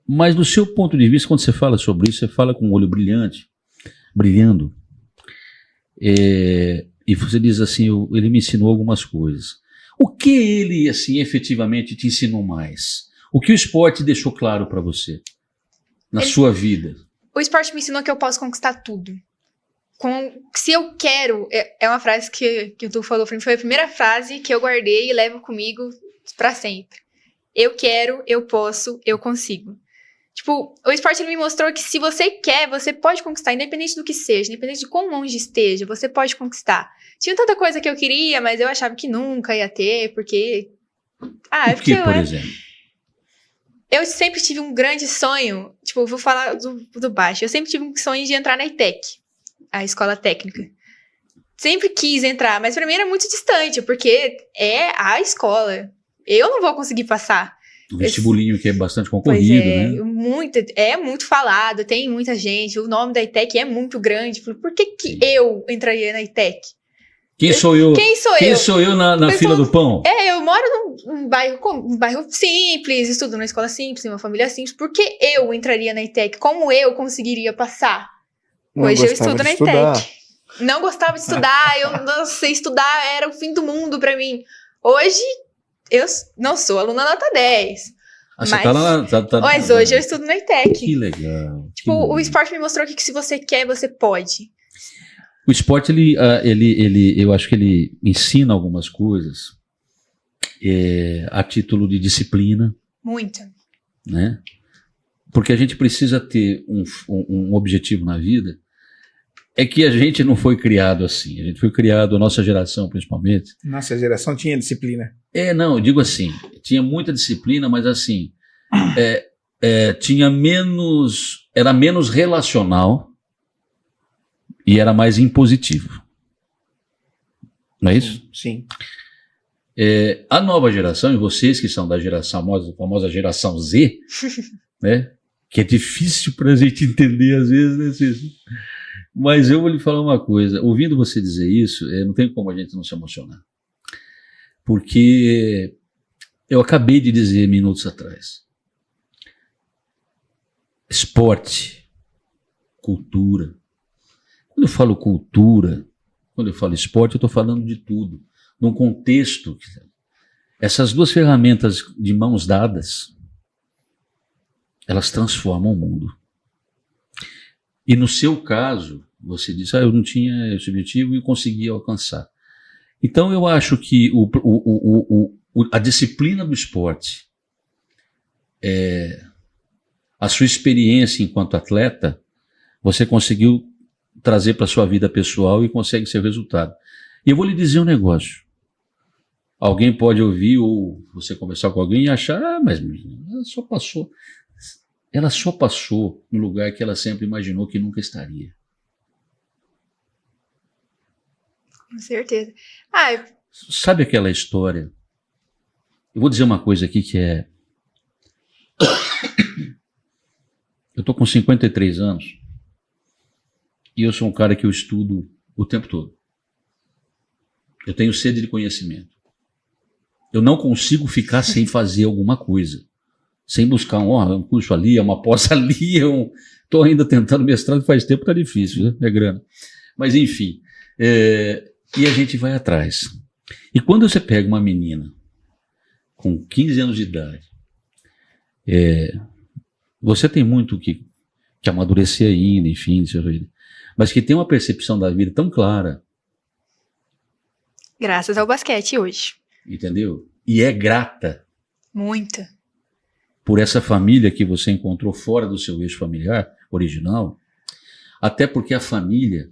Mas do seu ponto de vista, quando você fala sobre isso, você fala com o olho brilhando. E você diz assim, ele me ensinou algumas coisas. O que ele, assim, efetivamente te ensinou mais? O que o esporte deixou claro para você na sua vida? O esporte me ensinou que eu posso conquistar tudo. Se eu quero, é uma frase que o Tu falou pra mim, foi a primeira frase que eu guardei e levo comigo pra sempre. Eu quero, eu posso, eu consigo. Tipo, o esporte ele me mostrou que se você quer, você pode conquistar, independente do que seja, independente de quão longe esteja, você pode conquistar. Tinha tanta coisa que eu queria, mas eu achava que nunca ia ter, porque... O que, por exemplo? Eu sempre tive um grande sonho, tipo, vou falar do baixo, eu sempre tive um sonho de entrar na ETEC, a escola técnica. Sempre quis entrar, mas pra mim era muito distante, porque é a escola. Eu não vou conseguir passar. Um vestibulinho que é bastante concorrido, né? É muito falado, tem muita gente, o nome da ETEC é muito grande. Por que eu entraria na ETEC? Quem sou eu? Quem sou eu na fila do pão? Eu moro num bairro simples, estudo numa escola simples, em uma família simples. Por que eu entraria na ETEC? Como eu conseguiria passar? Hoje eu estudo na ETEC. Não gostava de estudar, eu não sei estudar, era o fim do mundo pra mim. Hoje, eu não sou aluna nota 10. Mas você tá lá, mas hoje eu estudo na ETEC. Que legal. Tipo, o esporte me mostrou que se você quer, você pode. O esporte, eu acho que ele ensina algumas coisas a título de disciplina. Muita. Né? Porque a gente precisa ter um objetivo na vida. É que a gente não foi criado assim. A gente foi criado, a nossa geração principalmente. Nossa geração tinha disciplina. Não, eu digo assim, tinha muita disciplina, mas assim, tinha menos, era menos relacional e era mais impositivo. Não é isso? Sim. A nova geração, e vocês que são da famosa geração Z, né, que é difícil para a gente entender às vezes, né, Cícero? Mas eu vou lhe falar uma coisa, ouvindo você dizer isso, não tem como a gente não se emocionar. Porque eu acabei de dizer minutos atrás, esporte, cultura. Quando eu falo cultura, quando eu falo esporte, eu estou falando de tudo. Num contexto, essas duas ferramentas de mãos dadas, elas transformam o mundo. E no seu caso, você disse, eu não tinha esse objetivo e consegui alcançar. Então eu acho que a disciplina do esporte, a sua experiência enquanto atleta, você conseguiu trazer para a sua vida pessoal e consegue ser resultado. E eu vou lhe dizer um negócio. Alguém pode ouvir ou você conversar com alguém e achar, mas ela só passou. Ela só passou no lugar que ela sempre imaginou que nunca estaria. Com certeza. Sabe aquela história? Eu vou dizer uma coisa aqui que é... Eu estou com 53 anos e eu sou um cara que eu estudo o tempo todo. Eu tenho sede de conhecimento. Eu não consigo ficar sem fazer alguma coisa. Sem buscar um curso ali, uma pós ali. Estou ainda tentando mestrado, faz tempo, tá difícil, né? É grana. Mas enfim, e a gente vai atrás. E quando você pega uma menina com 15 anos de idade, você tem muito que amadurecer ainda, enfim, mas que tem uma percepção da vida tão clara. Graças ao basquete hoje. Entendeu? E é grata. Muita. Por essa família que você encontrou fora do seu eixo familiar original, até porque a família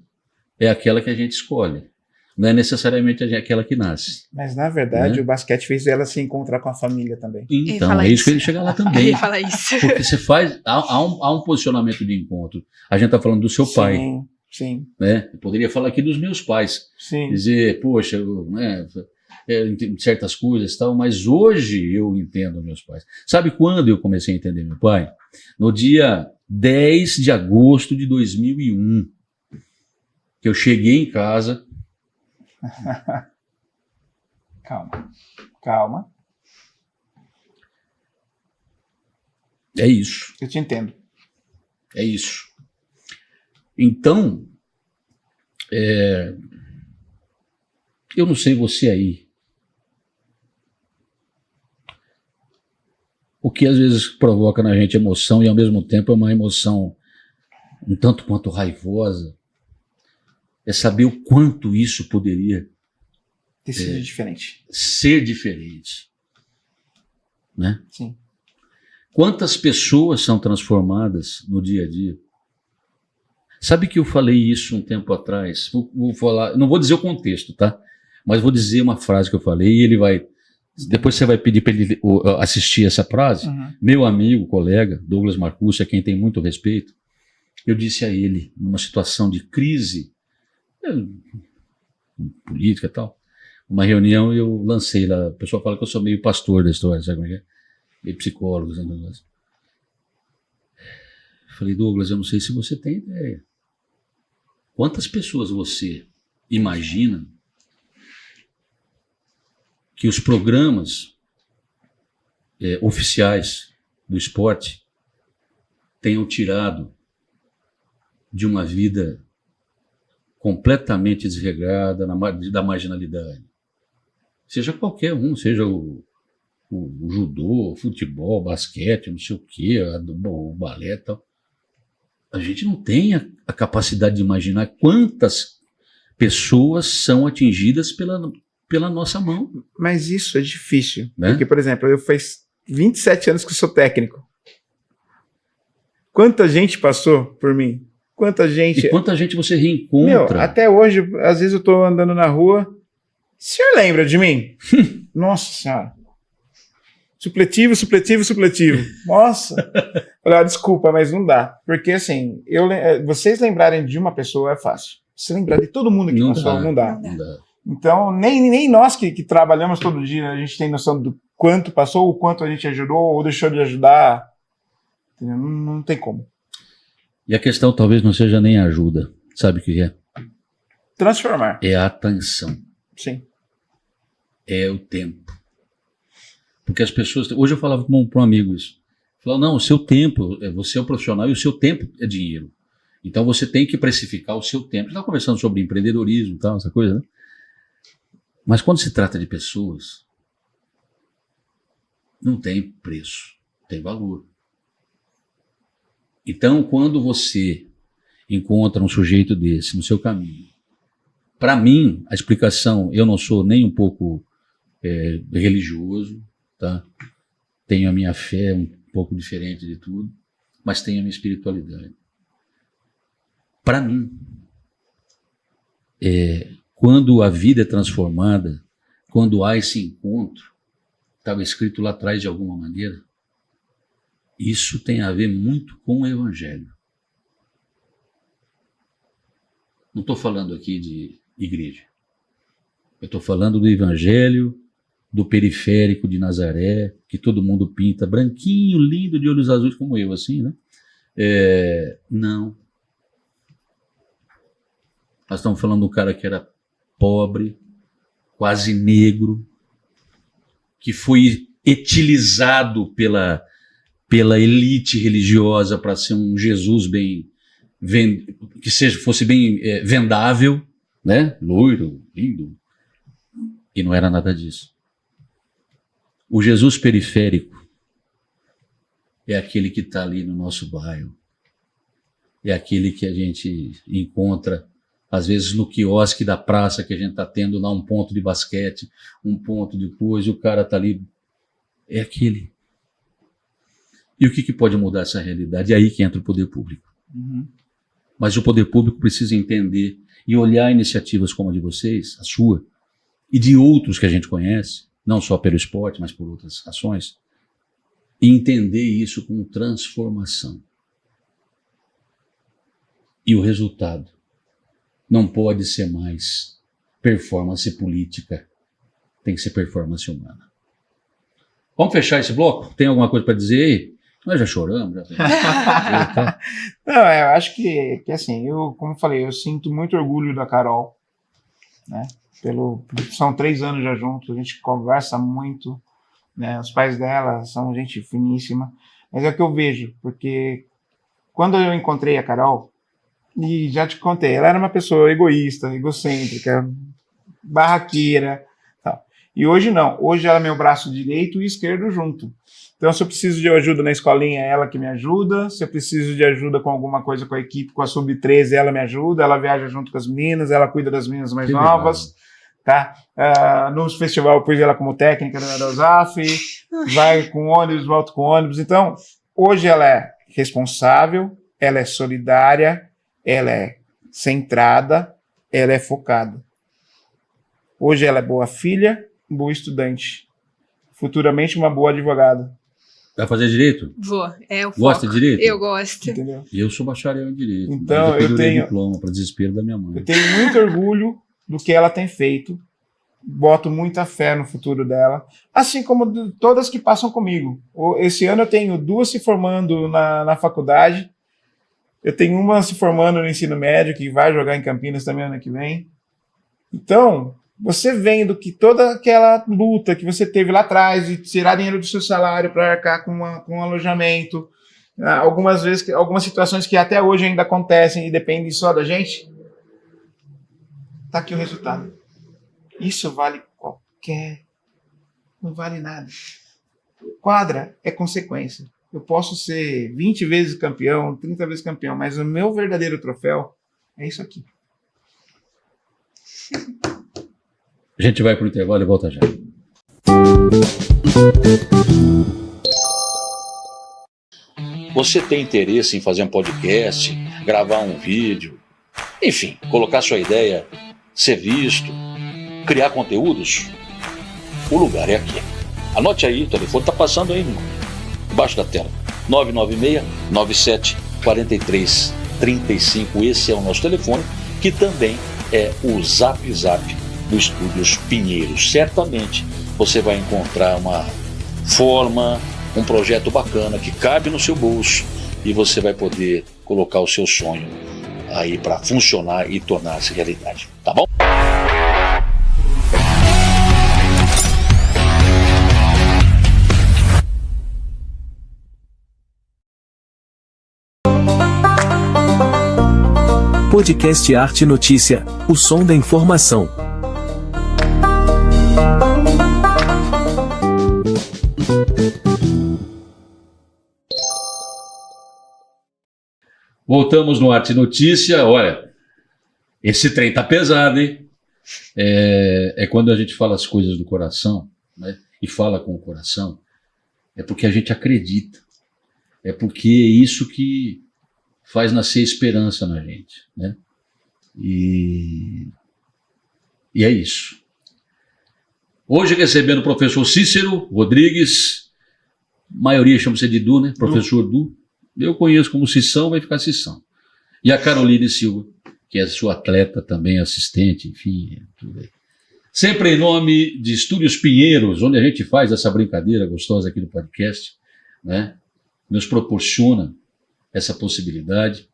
é aquela que a gente escolhe, não é necessariamente aquela que nasce. Mas, na verdade, né? O basquete fez ela se encontrar com a família também. Então, é isso que ele chega lá também. Ele fala isso. Porque você faz, há um posicionamento de encontro. A gente está falando do seu pai. Sim. Né? Eu poderia falar aqui dos meus pais. Sim. Dizer, poxa, certas coisas e tal, mas hoje eu entendo meus pais. Sabe quando eu comecei a entender meu pai? No dia 10 de agosto de 2001, que eu cheguei em casa. Calma. É isso. Eu te entendo. É isso. Então, eu não sei você aí, O que às vezes provoca na gente emoção e ao mesmo tempo é uma emoção um tanto quanto raivosa, é saber o quanto isso poderia Ter sido diferente. ser diferente, né? Sim. Quantas pessoas são transformadas no dia a dia? Sabe que eu falei isso um tempo atrás? Vou falar, não vou dizer o contexto, tá? Mas vou dizer uma frase que eu falei e ele vai... Depois você vai pedir para ele assistir essa frase. Uhum. Meu amigo, colega, Douglas Marcucci, a quem tem muito respeito, eu disse a ele, numa situação de crise política e tal, uma reunião eu lancei lá, o pessoal fala que eu sou meio pastor da história, sabe como é que é? Meio psicólogo, sabe? Falei, Douglas, eu não sei se você tem ideia. Quantas pessoas você imagina que os programas oficiais do esporte tenham tirado de uma vida completamente desregrada, da marginalidade? Seja qualquer um, seja o judô, o futebol, o basquete, não sei o quê, o balé e tal. A gente não tem a capacidade de imaginar quantas pessoas são atingidas pela nossa mão. Mas isso é difícil. Né? Porque, por exemplo, eu faz 27 anos que eu sou técnico. Quanta gente passou por mim? Quanta gente... E quanta gente você reencontra? Meu, até hoje, às vezes eu tô andando na rua. O senhor lembra de mim? Nossa senhora. Supletivo. Nossa. Falei, desculpa, mas não dá. Porque assim, vocês lembrarem de uma pessoa é fácil. Se lembrar de todo mundo que passou, não dá. Não dá. Então, nem nós que trabalhamos todo dia, a gente tem noção do quanto passou, o quanto a gente ajudou ou deixou de ajudar. Não tem como. E a questão talvez não seja nem a ajuda. Sabe o que é? Transformar. É a atenção. Sim. É o tempo. Porque as pessoas... Hoje eu falava para um amigo isso. Falava, não, o seu tempo, você é um profissional e o seu tempo é dinheiro. Então você tem que precificar o seu tempo. A gente estava conversando sobre empreendedorismo e tal, essa coisa, né? Mas quando se trata de pessoas, não tem preço, tem valor. Então, quando você encontra um sujeito desse no seu caminho, para mim, a explicação, eu não sou nem um pouco religioso, tá? Tenho a minha fé um pouco diferente de tudo, mas tenho a minha espiritualidade. Para mim, quando a vida é transformada, quando há esse encontro, estava escrito lá atrás de alguma maneira, isso tem a ver muito com o Evangelho. Não estou falando aqui de igreja. Eu estou falando do Evangelho, do periférico de Nazaré, que todo mundo pinta, branquinho, lindo, de olhos azuis como eu, assim, né? Não. Nós estamos falando de um cara que era pobre, quase negro, que foi etilizado pela elite religiosa para ser um Jesus fosse bem vendável, né? Loiro, lindo. E não era nada disso. O Jesus periférico é aquele que está ali no nosso bairro. É aquele que a gente encontra, às vezes, no quiosque da praça, que a gente está tendo lá um ponto de basquete, um ponto de coisa, e o cara está ali. É aquele. E o que pode mudar essa realidade? É aí que entra o poder público. Uhum. Mas o poder público precisa entender e olhar iniciativas como a de vocês, a sua, e de outros que a gente conhece, não só pelo esporte, mas por outras ações, e entender isso com transformação. E o resultado não pode ser mais performance política, tem que ser performance humana. Vamos fechar esse bloco? Tem alguma coisa para dizer aí? Nós já choramos, já. Não, eu acho que assim, como eu falei, eu sinto muito orgulho da Carol, né? São 3 anos já juntos, a gente conversa muito, né? Os pais dela são gente finíssima, mas é o que eu vejo, porque quando eu encontrei a Carol, e já te contei, ela era uma pessoa egoísta, egocêntrica, barraqueira, tal. E hoje não. Hoje ela é meu braço direito e esquerdo junto. Então, se eu preciso de ajuda na escolinha, é ela que me ajuda. Se eu preciso de ajuda com alguma coisa com a equipe, com a Sub-13, ela me ajuda. Ela viaja junto com as meninas, ela cuida das meninas mais novas. Tá? No festival, eu pus ela como técnica da Aerosaf, vai com ônibus, volta com ônibus. Então, hoje ela é responsável, ela é solidária, ela é centrada, ela é focada. Hoje ela é boa filha, boa estudante. Futuramente uma boa advogada. Vai fazer direito? Vou. É o foco. Gosta de direito? Eu gosto. Entendeu? E eu sou bacharel em direito. Então, eu tenho diploma para desespero da minha mãe. Eu tenho muito orgulho do que ela tem feito. Boto muita fé no futuro dela. Assim como de todas que passam comigo. Esse ano eu tenho 2 se formando na faculdade. Eu tenho uma se formando no ensino médio, que vai jogar em Campinas também ano que vem. Então, você vendo que toda aquela luta que você teve lá atrás, de tirar dinheiro do seu salário para arcar com um alojamento, algumas vezes, algumas situações que até hoje ainda acontecem e dependem só da gente, tá aqui o resultado. Isso vale não vale nada. Quadra é consequência. Eu posso ser 20 vezes campeão, 30 vezes campeão, mas o meu verdadeiro troféu é isso aqui. A gente vai para o intervalo e volta já. Você tem interesse em fazer um podcast, gravar um vídeo, enfim, colocar sua ideia, ser visto, criar conteúdos? O lugar é aqui. Anote aí, o telefone está passando aí embaixo da tela. 996-97-43-35. Esse é o nosso telefone, que também é o Zap do Estúdios Pinheiros. Certamente você vai encontrar uma forma, um projeto bacana que cabe no seu bolso e você vai poder colocar o seu sonho aí para funcionar e tornar-se realidade. Tá bom? Podcast Arte Notícia, o som da informação. Voltamos no Arte Notícia. Olha, esse trem tá pesado, hein? É quando a gente fala as coisas do coração, né? E fala com o coração, é porque a gente acredita. É porque é isso que faz nascer esperança na gente, né? E é isso. Hoje recebendo o professor Cícero Rodrigues, maioria chama-se de Du, né? Professor Du. Eu conheço como Cissão, vai ficar Cissão. E a Caroline Silva, que é sua atleta também, assistente, enfim, tudo aí. Sempre em nome de Estúdios Pinheiros, onde a gente faz essa brincadeira gostosa aqui do podcast, né? Nos proporciona essa possibilidade.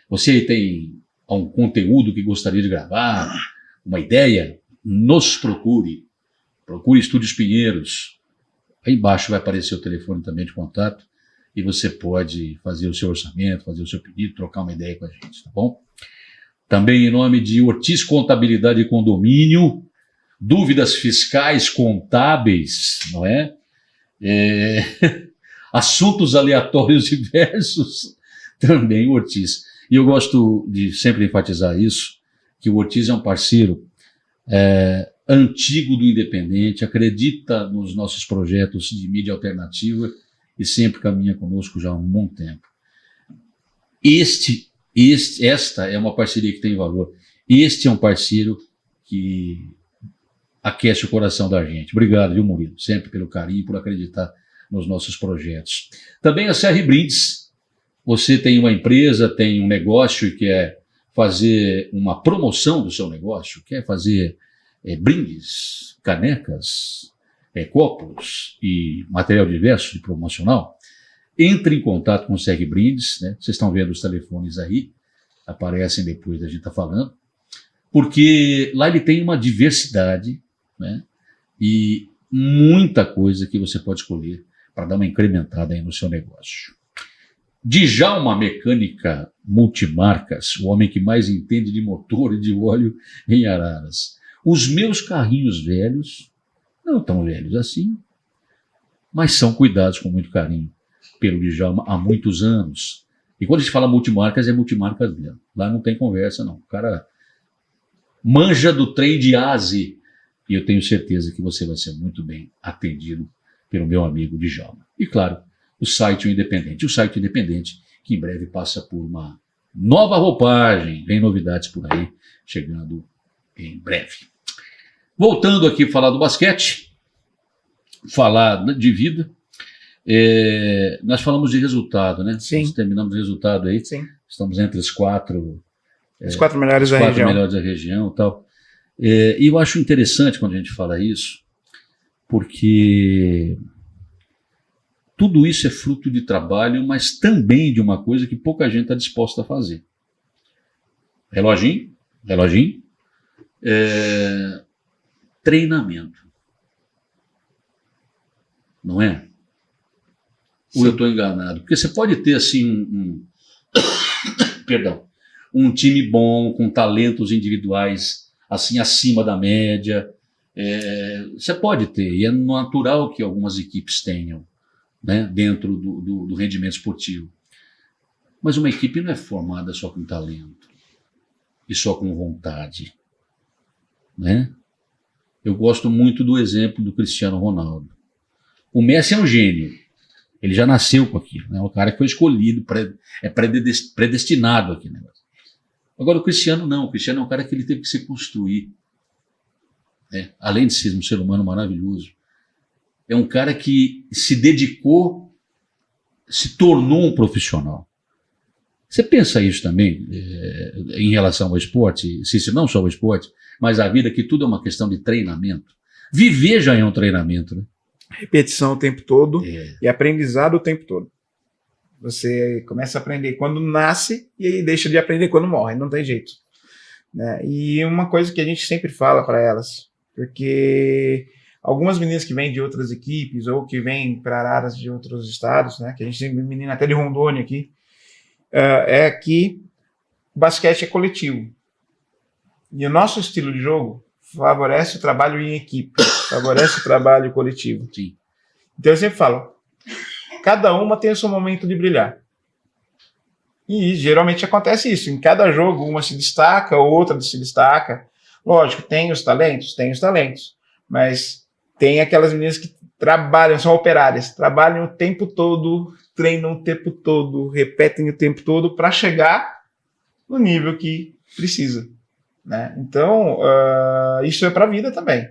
Você tem um conteúdo que gostaria de gravar, uma ideia, nos procure. Procure Estúdios Pinheiros. Aí embaixo vai aparecer o telefone também de contato e você pode fazer o seu orçamento, fazer o seu pedido, trocar uma ideia com a gente, tá bom? Também em nome de Ortiz Contabilidade e Condomínio, dúvidas fiscais, contábeis, não é? Assuntos aleatórios diversos, também o Ortiz. E eu gosto de sempre enfatizar isso, que o Ortiz é um parceiro antigo do Independente, acredita nos nossos projetos de mídia alternativa e sempre caminha conosco já há um bom tempo. Esta é uma parceria que tem valor. Este é um parceiro que aquece o coração da gente. Obrigado, viu, Murilo? Sempre pelo carinho, por acreditar nos nossos projetos. Também a CR Brindes. Você tem uma empresa, tem um negócio e quer fazer uma promoção do seu negócio, quer fazer brindes, canecas, copos e material diverso de promocional, entre em contato com o CR Brindes, né? Vocês estão vendo os telefones aí, aparecem depois da gente estar falando, porque lá ele tem uma diversidade, né? E muita coisa que você pode escolher para dar uma incrementada aí no seu negócio. Djalma Mecânica Multimarcas, o homem que mais entende de motor e de óleo em Araras. Os meus carrinhos velhos não tão velhos assim, mas são cuidados com muito carinho pelo Djalma há muitos anos. E quando a gente fala multimarcas, é multimarcas mesmo. Lá não tem conversa, não. O cara manja do trem de A a Z. E eu tenho certeza que você vai ser muito bem atendido pelo meu amigo Djalma. E claro, o site Independente. O site Independente, que em breve passa por uma nova roupagem. Vem novidades por aí, chegando em breve. Voltando aqui a falar do basquete, falar de vida. Nós falamos de resultado, né? Sim. Nós terminamos o resultado aí. Sim. Estamos entre os quatro melhores da região. melhores da região e tal. E eu acho interessante quando a gente fala isso, porque tudo isso é fruto de trabalho, mas também de uma coisa que pouca gente está disposta a fazer. Reloginho, treinamento. Não é? Ou eu estou enganado? Porque você pode ter assim um time bom, com talentos individuais assim acima da média. Você pode ter, e é natural que algumas equipes tenham, né, dentro do rendimento esportivo. Mas uma equipe não é formada só com talento e só com vontade, né? Eu gosto muito do exemplo do Cristiano Ronaldo. O Messi é um gênio. Ele já nasceu com aquilo, né? O cara que foi escolhido, predestinado aqui, né? Agora o Cristiano não. O Cristiano é um cara que ele teve que se construir, né? Além de ser um ser humano maravilhoso, é um cara que se dedicou, se tornou um profissional. Você pensa isso também em relação ao esporte, se não só ao esporte, mas a vida, que tudo é uma questão de treinamento. Viver já é um treinamento, né? Repetição o tempo todo e aprendizado o tempo todo. Você começa a aprender quando nasce e aí deixa de aprender quando morre, não tem jeito, né? E uma coisa que a gente sempre fala para elas, porque algumas meninas que vêm de outras equipes ou que vêm para áreas de outros estados, né, que a gente tem menina até de Rondônia aqui, é que o basquete é coletivo. E o nosso estilo de jogo favorece o trabalho em equipe, favorece o trabalho coletivo. Sim. Então eu sempre falo, cada uma tem o seu momento de brilhar. E geralmente acontece isso, em cada jogo uma se destaca, outra se destaca. Lógico, tem os talentos, mas tem aquelas meninas que trabalham, são operárias, trabalham o tempo todo, treinam o tempo todo, repetem o tempo todo para chegar no nível que precisa, né? Então, isso é para a vida também.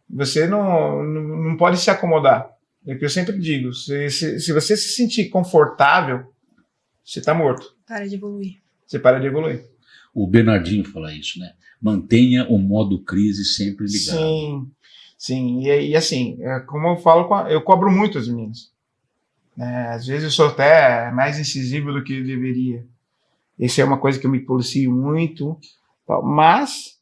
Você não pode se acomodar. É o que eu sempre digo, se você se sentir confortável, você está morto. Para de evoluir. Você para de evoluir. O Bernardinho fala isso, né? Mantenha o modo crise sempre ligado. Sim. E assim, como eu falo, eu cobro muito as meninas. Às vezes eu sou até mais incisivo do que eu deveria. Isso é uma coisa que eu me policio muito, mas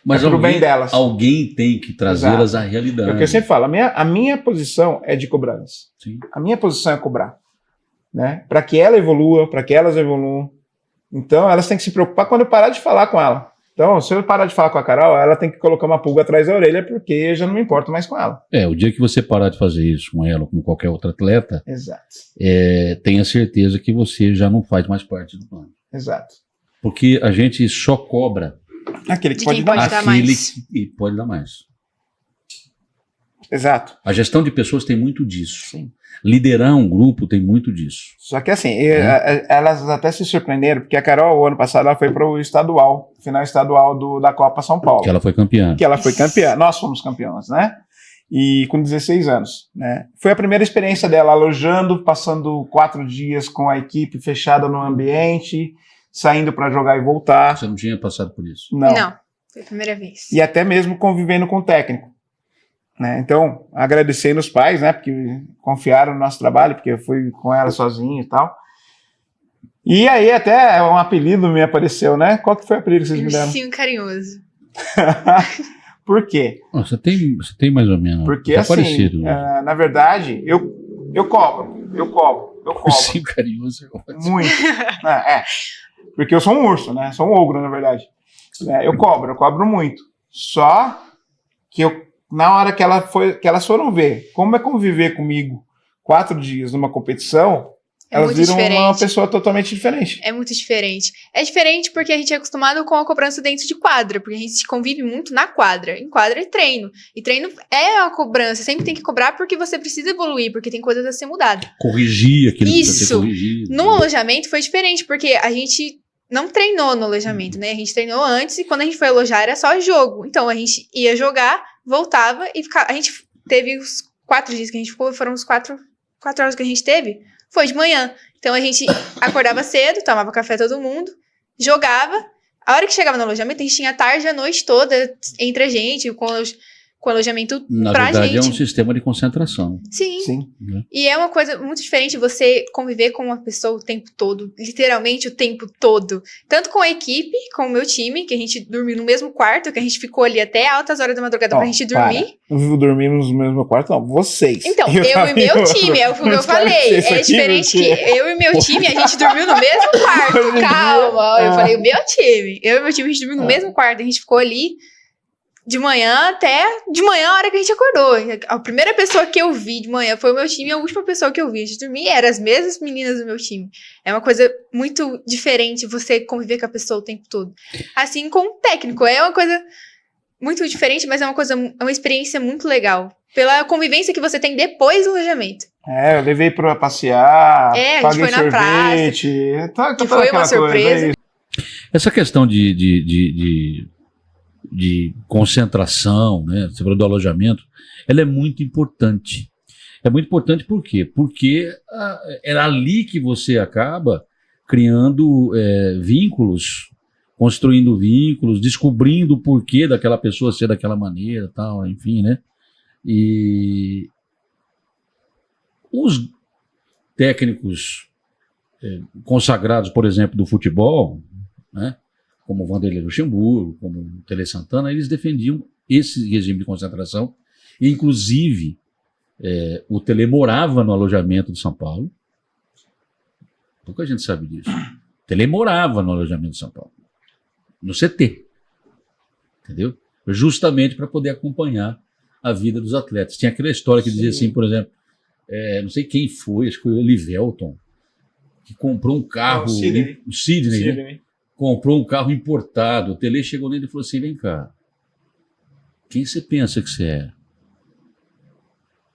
pro bem delas. Alguém tem que trazê-las à realidade. É o que eu sempre falo, a minha posição é de cobrança. Sim. A minha posição é cobrar, né? Para que ela evolua, para que elas evoluam. Então, elas têm que se preocupar quando eu parar de falar com ela. Então, se eu parar de falar com a Carol, ela tem que colocar uma pulga atrás da orelha, porque eu já não me importo mais com ela. O dia que você parar de fazer isso com ela ou com qualquer outro atleta, exato, tenha certeza que você já não faz mais parte do plano. Exato. Porque a gente só cobra aquele que de pode quem pode dar mais. E pode dar mais. Exato. A gestão de pessoas tem muito disso. Sim. Liderar um grupo tem muito disso. Só que assim, elas até se surpreenderam, porque a Carol, o ano passado, ela foi para o estadual, final estadual da Copa São Paulo. Que ela foi campeã. Nós fomos campeões, né? E com 16 anos, né? Foi a primeira experiência dela, alojando, passando 4 dias com a equipe fechada no ambiente, saindo para jogar e voltar. Você não tinha passado por isso? Não, foi a primeira vez. E até mesmo convivendo com o técnico, né? Então, agradecendo os pais, né? Porque confiaram no nosso trabalho, porque eu fui com ela sozinho e tal. E aí até um apelido me apareceu, né? Qual que foi o apelido que vocês me deram? Ursinho carinhoso. Por quê? Você tem mais ou menos. Porque tá assim, parecido. Na verdade, eu cobro. Ursinho carinhoso é ótimo. Muito. Porque eu sou um urso, né? Sou um ogro, na verdade. Eu cobro muito. Só que na hora que elas foram ver como é conviver comigo 4 dias numa competição, elas viram uma pessoa totalmente diferente. É muito diferente. É diferente porque a gente é acostumado com a cobrança dentro de quadra, porque a gente convive muito na quadra. Em quadra é treino. E treino é a cobrança. Sempre tem que cobrar porque você precisa evoluir, porque tem coisas a ser mudadas. Corrigir aquilo que precisa ser Isso. corrigido. No alojamento foi diferente, porque a gente não treinou no alojamento, né? A gente treinou antes e quando a gente foi alojar era só jogo. Então a gente ia jogar, voltava e ficava. A gente teve os 4 dias que a gente ficou, foram os 4 horas que a gente teve. Foi de manhã. Então a gente acordava cedo, tomava café todo mundo, jogava. A hora que chegava no alojamento, a gente tinha a tarde e a noite toda entre a gente, com o alojamento Na pra verdade, gente. é um sistema de concentração. Sim. Sim. E é uma coisa muito diferente você conviver com uma pessoa o tempo todo, literalmente o tempo todo. Tanto com a equipe, com o meu time, que a gente dormiu no mesmo quarto, que a gente ficou ali até altas horas da madrugada pra gente dormir. Não dormimos no mesmo quarto, não. Vocês. Então, eu e meu time, é o que eu falei. É diferente que eu e meu time, a gente dormiu no mesmo quarto. Calma, eu falei, o meu time. Eu e meu time, a gente dormiu no mesmo quarto. A gente ficou ali de manhã até de manhã, a hora que a gente acordou. A primeira pessoa que eu vi de manhã foi o meu time e a última pessoa que eu vi antes de dormir eram as mesmas meninas do meu time. É uma coisa muito diferente você conviver com a pessoa o tempo todo. Assim com o técnico, é uma coisa muito diferente, mas é uma experiência muito legal. Pela convivência que você tem depois do alojamento. Eu levei pra passear, a gente paguei foi na sorvete. Que foi uma surpresa. Essa questão de concentração, né? Você falou do alojamento, ela é muito importante. É muito importante por quê? Porque é ali que você acaba criando vínculos, construindo vínculos, descobrindo o porquê daquela pessoa ser daquela maneira, tal, enfim, né? E os técnicos consagrados, por exemplo, do futebol, né? Como o Vanderlei Luxemburgo, como o Tele Santana, eles defendiam esse regime de concentração. E, inclusive, o Tele morava no alojamento de São Paulo. Pouca gente sabe disso. O Tele morava no alojamento de São Paulo, no CT. Entendeu? Justamente para poder acompanhar a vida dos atletas. Tinha aquela história que dizia assim, por exemplo, não sei quem foi, acho que foi o Livelton, que comprou um carro... O Sidney, né? Comprou um carro importado. O Tele chegou nele e falou assim, vem cá, quem você pensa que você é?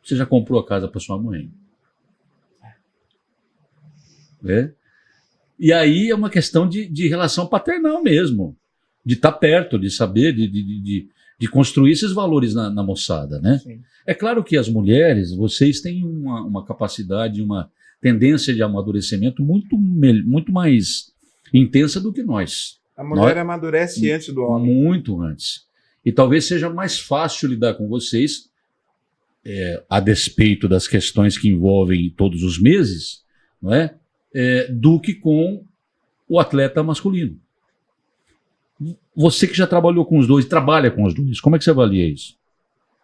Você já comprou a casa para sua mãe? E aí é uma questão de relação paternal mesmo, de estar perto, de saber, de construir esses valores na moçada, né? Sim. É claro que as mulheres, vocês têm uma capacidade, uma tendência de amadurecimento muito mais intensa do que nós. A mulher amadurece antes do homem. Muito antes. E talvez seja mais fácil lidar com vocês, a despeito das questões que envolvem todos os meses, não é? Do que com o atleta masculino. Você que já trabalhou com os dois, trabalha com os dois, como é que você avalia isso?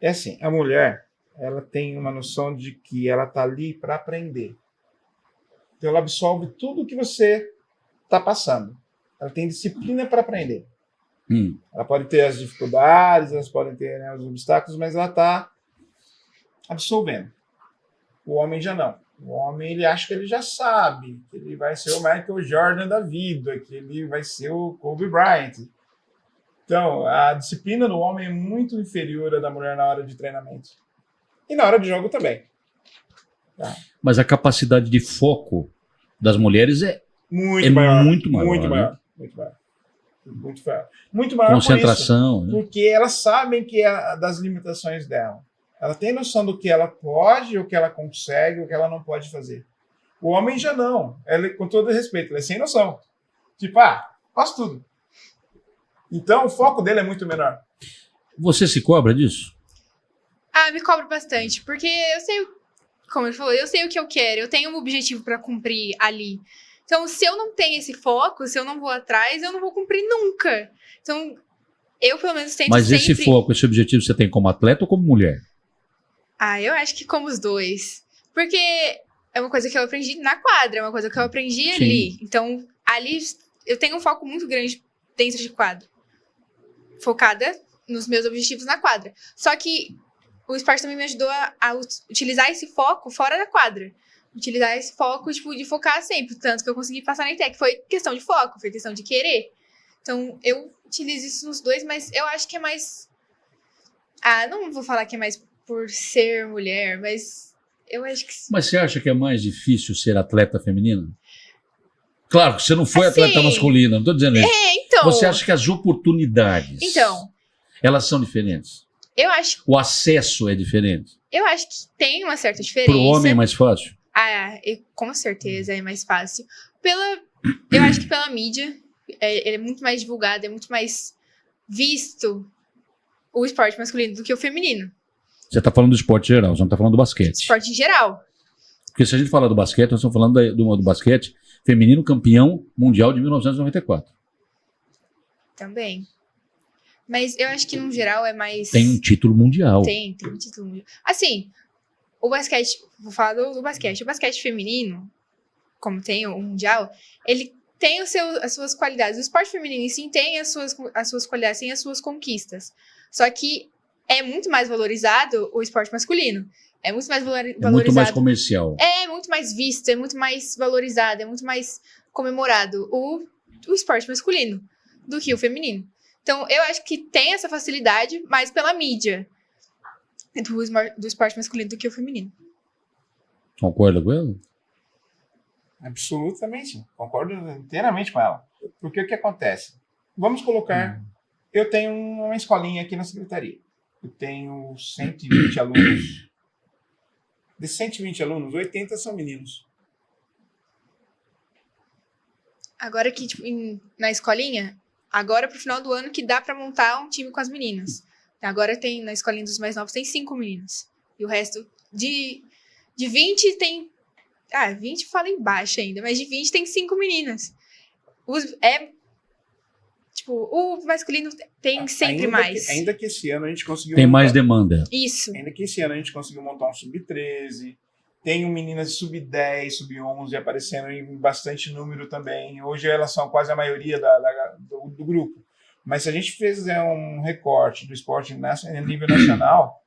É assim, a mulher, ela tem uma noção de que ela está ali para aprender. Então ela absorve tudo que você está passando. Ela tem disciplina para aprender. Ela pode ter as dificuldades, elas podem ter, né, os obstáculos, mas ela está absorvendo. O homem já não. O homem, ele acha que ele já sabe, que ele vai ser o Michael Jordan da vida, que ele vai ser o Kobe Bryant. Então, a disciplina do homem é muito inferior à da mulher na hora de treinamento. E na hora de jogo também. Tá? Mas a capacidade de foco das mulheres muito maior. Muito maior. Muito né? maior. Muito maior. Concentração. Por isso, porque elas sabem que das limitações dela. Ela tem noção do que ela pode, o que ela consegue, o que ela não pode fazer. O homem já não. Ela, com todo respeito, ele é sem noção. Tipo, faço tudo. Então, o foco dele é muito menor. Você se cobra disso? Me cobro bastante, porque eu sei, como ele falou, eu sei o que eu quero, eu tenho um objetivo para cumprir ali. Então, se eu não tenho esse foco, se eu não vou atrás, eu não vou cumprir nunca. Então, eu pelo menos tento Mas sempre... esse foco, esse objetivo você tem como atleta ou como mulher? Eu acho que como os dois. Porque é uma coisa que eu aprendi na quadra, é uma coisa que eu aprendi ali. Então, ali eu tenho um foco muito grande dentro de quadra. Focada nos meus objetivos na quadra. Só que o esporte também me ajudou a utilizar esse foco fora da quadra. Utilizar esse foco, tipo, de focar sempre. Tanto que eu consegui passar na ITEC. Foi questão de foco, foi questão de querer. Então, eu utilizo isso nos dois, mas eu acho que é mais... não vou falar que é mais por ser mulher, mas eu acho que... Mas você acha que é mais difícil ser atleta feminina? Claro que você não foi Assim, atleta masculina, não estou dizendo isso. Então... Você acha que as oportunidades, Então... elas são diferentes? Eu acho... O acesso é diferente? Eu acho que tem uma certa diferença. Para o homem é mais fácil? Com certeza é mais fácil. Eu acho que pela mídia, ele é muito mais divulgado, é muito mais visto o esporte masculino do que o feminino. Você está falando do esporte geral, você não está falando do basquete. Esporte em geral. Porque se a gente falar do basquete, nós estamos falando do basquete feminino campeão mundial de 1994. Também. Mas eu acho que, no geral, é mais... Tem um título mundial. Tem um título mundial. Assim, o basquete... Vou falar do basquete. O basquete feminino, como tem o mundial, ele tem as suas qualidades. O esporte feminino, sim, tem as suas qualidades, tem as suas conquistas. Só que é muito mais valorizado o esporte masculino. É muito mais valorizado. É muito mais comercial. É muito mais visto, é muito mais valorizado, é muito mais comemorado o esporte masculino do que o feminino. Então, eu acho que tem essa facilidade mais pela mídia do esporte masculino do que o feminino. Concorda com ela? Absolutamente. Concordo inteiramente com ela. Porque o que acontece? Vamos colocar... Eu tenho uma escolinha aqui na secretaria. Eu tenho 120 alunos. De 120 alunos, 80 são meninos. Agora que, tipo, na escolinha, agora pro final do ano que dá pra montar um time com as meninas. Agora tem, na escolinha dos mais novos, tem 5 meninas. E o resto, de 20 tem... 20 fala embaixo ainda, mas de 20 tem 5 meninas. O masculino tem sempre mais. Ainda que esse ano a gente conseguiu... Tem mais demanda. Isso. Ainda que esse ano a gente conseguiu montar um sub-13, tem meninas sub-10, sub-11 aparecendo em bastante número também. Hoje elas são quase a maioria do grupo. Mas se a gente fizer um recorte do esporte a nível nacional,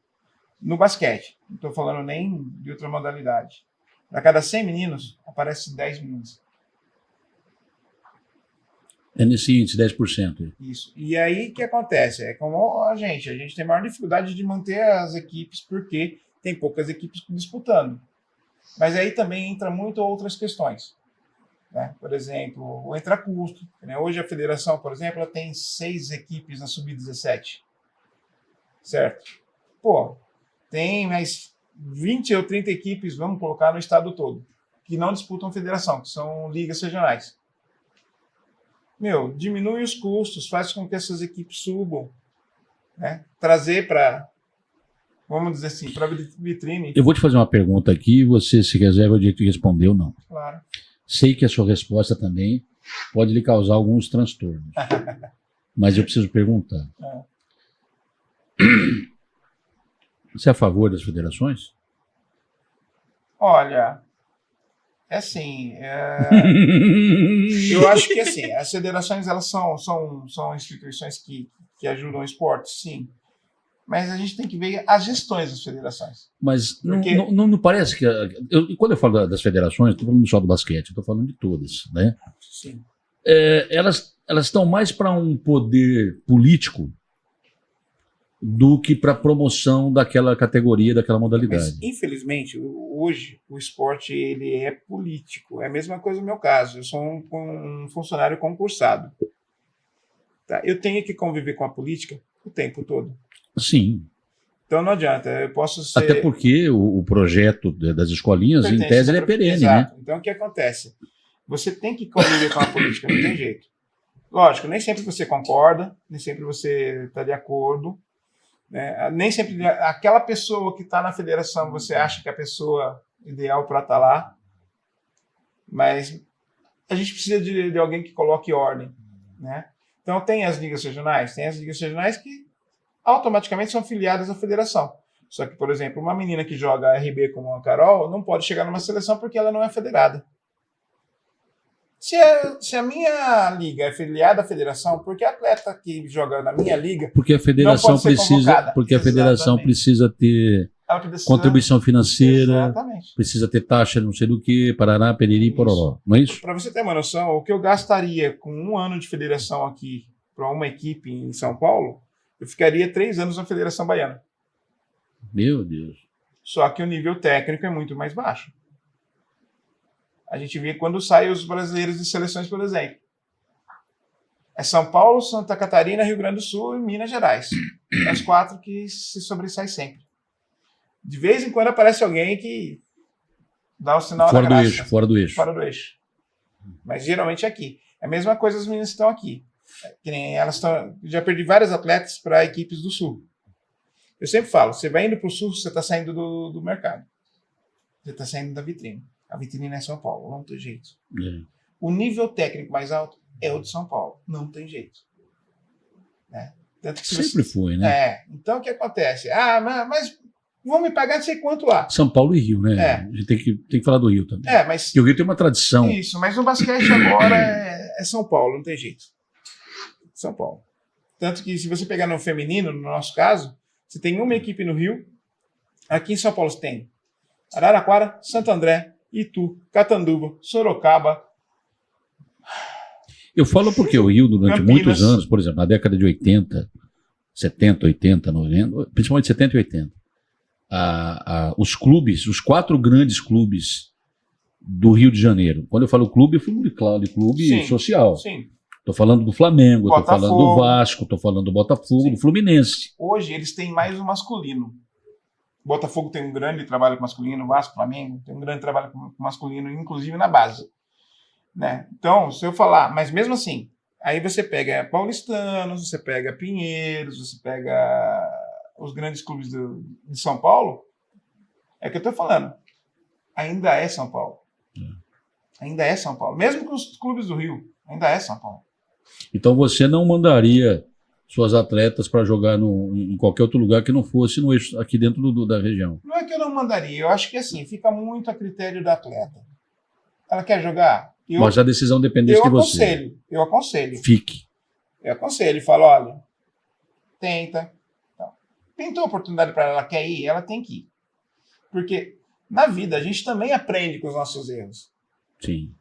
no basquete, não estou falando nem de outra modalidade, para cada 100 meninos, aparece 10 meninas. É nesse índice, 10%. Isso. E aí, o que acontece? É como a gente tem maior dificuldade de manter as equipes, porque tem poucas equipes disputando. Mas aí também entra muito outras questões. Né? Por exemplo, o entra-custo. Né? Hoje a federação, por exemplo, ela tem 6 equipes na Sub-17. Certo? Tem mais 20 ou 30 equipes, vamos colocar no estado todo, que não disputam federação, que são ligas regionais. Diminui os custos, faz com que essas equipes subam, né? Trazer para, vamos dizer assim, para vitrine. Eu vou te fazer uma pergunta aqui, você se reserva o direito de responder ou não. Claro. Sei que a sua resposta também pode lhe causar alguns transtornos, mas eu preciso perguntar. Você é a favor das federações? Olha, assim, eu acho que assim, as federações elas são instituições que ajudam o esporte, sim. Mas a gente tem que ver as gestões das federações. Mas não parece que... quando eu falo das federações, estou falando só do basquete, estou falando de todas, né? Sim. Elas estão mais para um poder político do que para a promoção daquela categoria, daquela modalidade. Mas, infelizmente, hoje o esporte ele é político. É a mesma coisa no meu caso. Eu sou um funcionário concursado. Tá? Eu tenho que conviver com a política o tempo todo. Sim. Então não adianta. Eu posso ser... Até porque o projeto das escolinhas, em tese, ele é perene, exato. né? Então o que acontece? Você tem que conviver com a política, não tem jeito. Lógico, nem sempre você concorda, nem sempre você está de acordo. Né? Nem sempre aquela pessoa que está na federação você acha que é a pessoa ideal para estar lá, mas a gente precisa de alguém que coloque ordem. Né? Então tem as ligas regionais que automaticamente são filiadas à federação. Só que, por exemplo, uma menina que joga RB como a Carol não pode chegar numa seleção porque ela não é federada. Se a minha liga é filiada à federação, porque atleta que joga na minha liga Porque a federação não pode ser precisa, convocada. porque a federação Exatamente. precisa ter ela precisa- contribuição financeira, Exatamente. precisa ter taxa, não sei do que, parará, periri, Isso. pororó. Não é isso? Para você ter uma noção, o que eu gastaria com 1 ano de federação aqui para uma equipe em São Paulo, eu ficaria 3 anos na Federação Baiana. Meu Deus. Só que o nível técnico é muito mais baixo. A gente vê quando saem os brasileiros de seleções, por exemplo. É São Paulo, Santa Catarina, Rio Grande do Sul e Minas Gerais. As 4 que se sobressaem sempre. De vez em quando aparece alguém que dá o sinal Fora da do graça. eixo, fora do eixo. Fora do eixo. Mas geralmente é aqui. É a mesma coisa as meninas que estão aqui. Que nem elas estão. Já perdi vários atletas para equipes do Sul. Eu sempre falo, você vai indo para o Sul, você está saindo do mercado. Você está saindo da vitrine. A vitrine é São Paulo, não tem jeito. É. O nível técnico mais alto é o de São Paulo, não tem jeito. Né? Tanto que se você- Sempre foi, né? Então o que acontece? Mas vão me pagar não sei quanto lá. São Paulo e Rio, né? É. A gente tem que falar do Rio também. Mas Porque o Rio tem uma tradição. isso, mas no basquete agora é São Paulo, não tem jeito. São Paulo. Tanto que se você pegar no feminino, no nosso caso, você tem uma equipe no Rio, aqui em São Paulo você tem Araraquara, Santo André, Itu, Catanduva, Sorocaba. Eu falo porque o Rio, durante Campinas. muitos anos, por exemplo, na década de 80, 70, 80, 90, principalmente 70 e 80, os clubes, os 4 grandes clubes do Rio de Janeiro. Quando eu falo clube, eu falo de clube Sim. social. Sim. Estou falando do Flamengo, estou Botafogo. falando do Vasco, estou falando do Botafogo, Sim. do Fluminense. Hoje eles têm mais o masculino. Botafogo tem um grande trabalho com masculino, Vasco, Flamengo tem um grande trabalho com masculino, inclusive na base. Né? Então, se eu falar, mas mesmo assim, aí você pega Paulistanos, você pega Pinheiros, você pega os grandes clubes de São Paulo, é o que eu estou falando. Ainda é São Paulo. Ainda é São Paulo. Mesmo com os clubes do Rio, ainda é São Paulo. Então você não mandaria suas atletas para jogar em qualquer outro lugar que não fosse no eixo, aqui dentro da região. Não é que eu não mandaria, eu acho que assim, fica muito a critério da atleta. Ela quer jogar? Mas a decisão dependesse de você. Eu aconselho. Fique. Eu aconselho, falo, olha, tenta. Então, pintou a oportunidade para ela, quer ir, ela tem que ir. Porque na vida a gente também aprende com os nossos erros. Sim.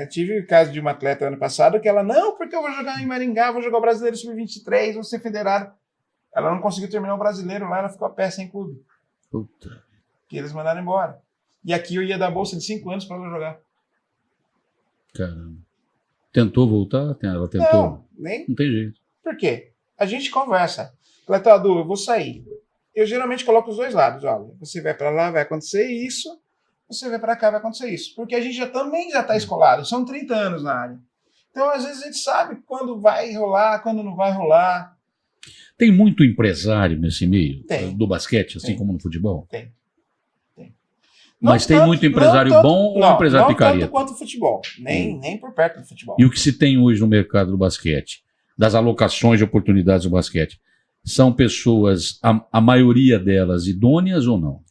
Eu tive o caso de uma atleta ano passado que ela, não, porque eu vou jogar em Maringá, vou jogar o Brasileiro Sub-23, vou ser federado. Ela não conseguiu terminar o Brasileiro lá, ela ficou a pé sem clube. Puta. Que eles mandaram embora. E aqui eu ia dar bolsa de 5 anos para ela jogar. Caramba. Tentou voltar? Ela tentou? Não, nem. Não tem jeito. Por quê? A gente conversa. Cletado, eu vou sair. Eu geralmente coloco os dois lados. Olha, você vai para lá, vai acontecer isso. Você vai para cá, vai acontecer isso. Porque a gente também já está escolado. São 30 anos na área. Então, às vezes, a gente sabe quando vai rolar, quando não vai rolar. Tem muito empresário nesse meio Tem. do basquete, assim Tem. como no futebol? Tem. Mas tem muito empresário bom ou empresário picareta? Não tanto quanto o futebol. Nem por perto do futebol. E o que se tem hoje no mercado do basquete, das alocações de oportunidades do basquete, são pessoas, a maioria delas, idôneas ou não?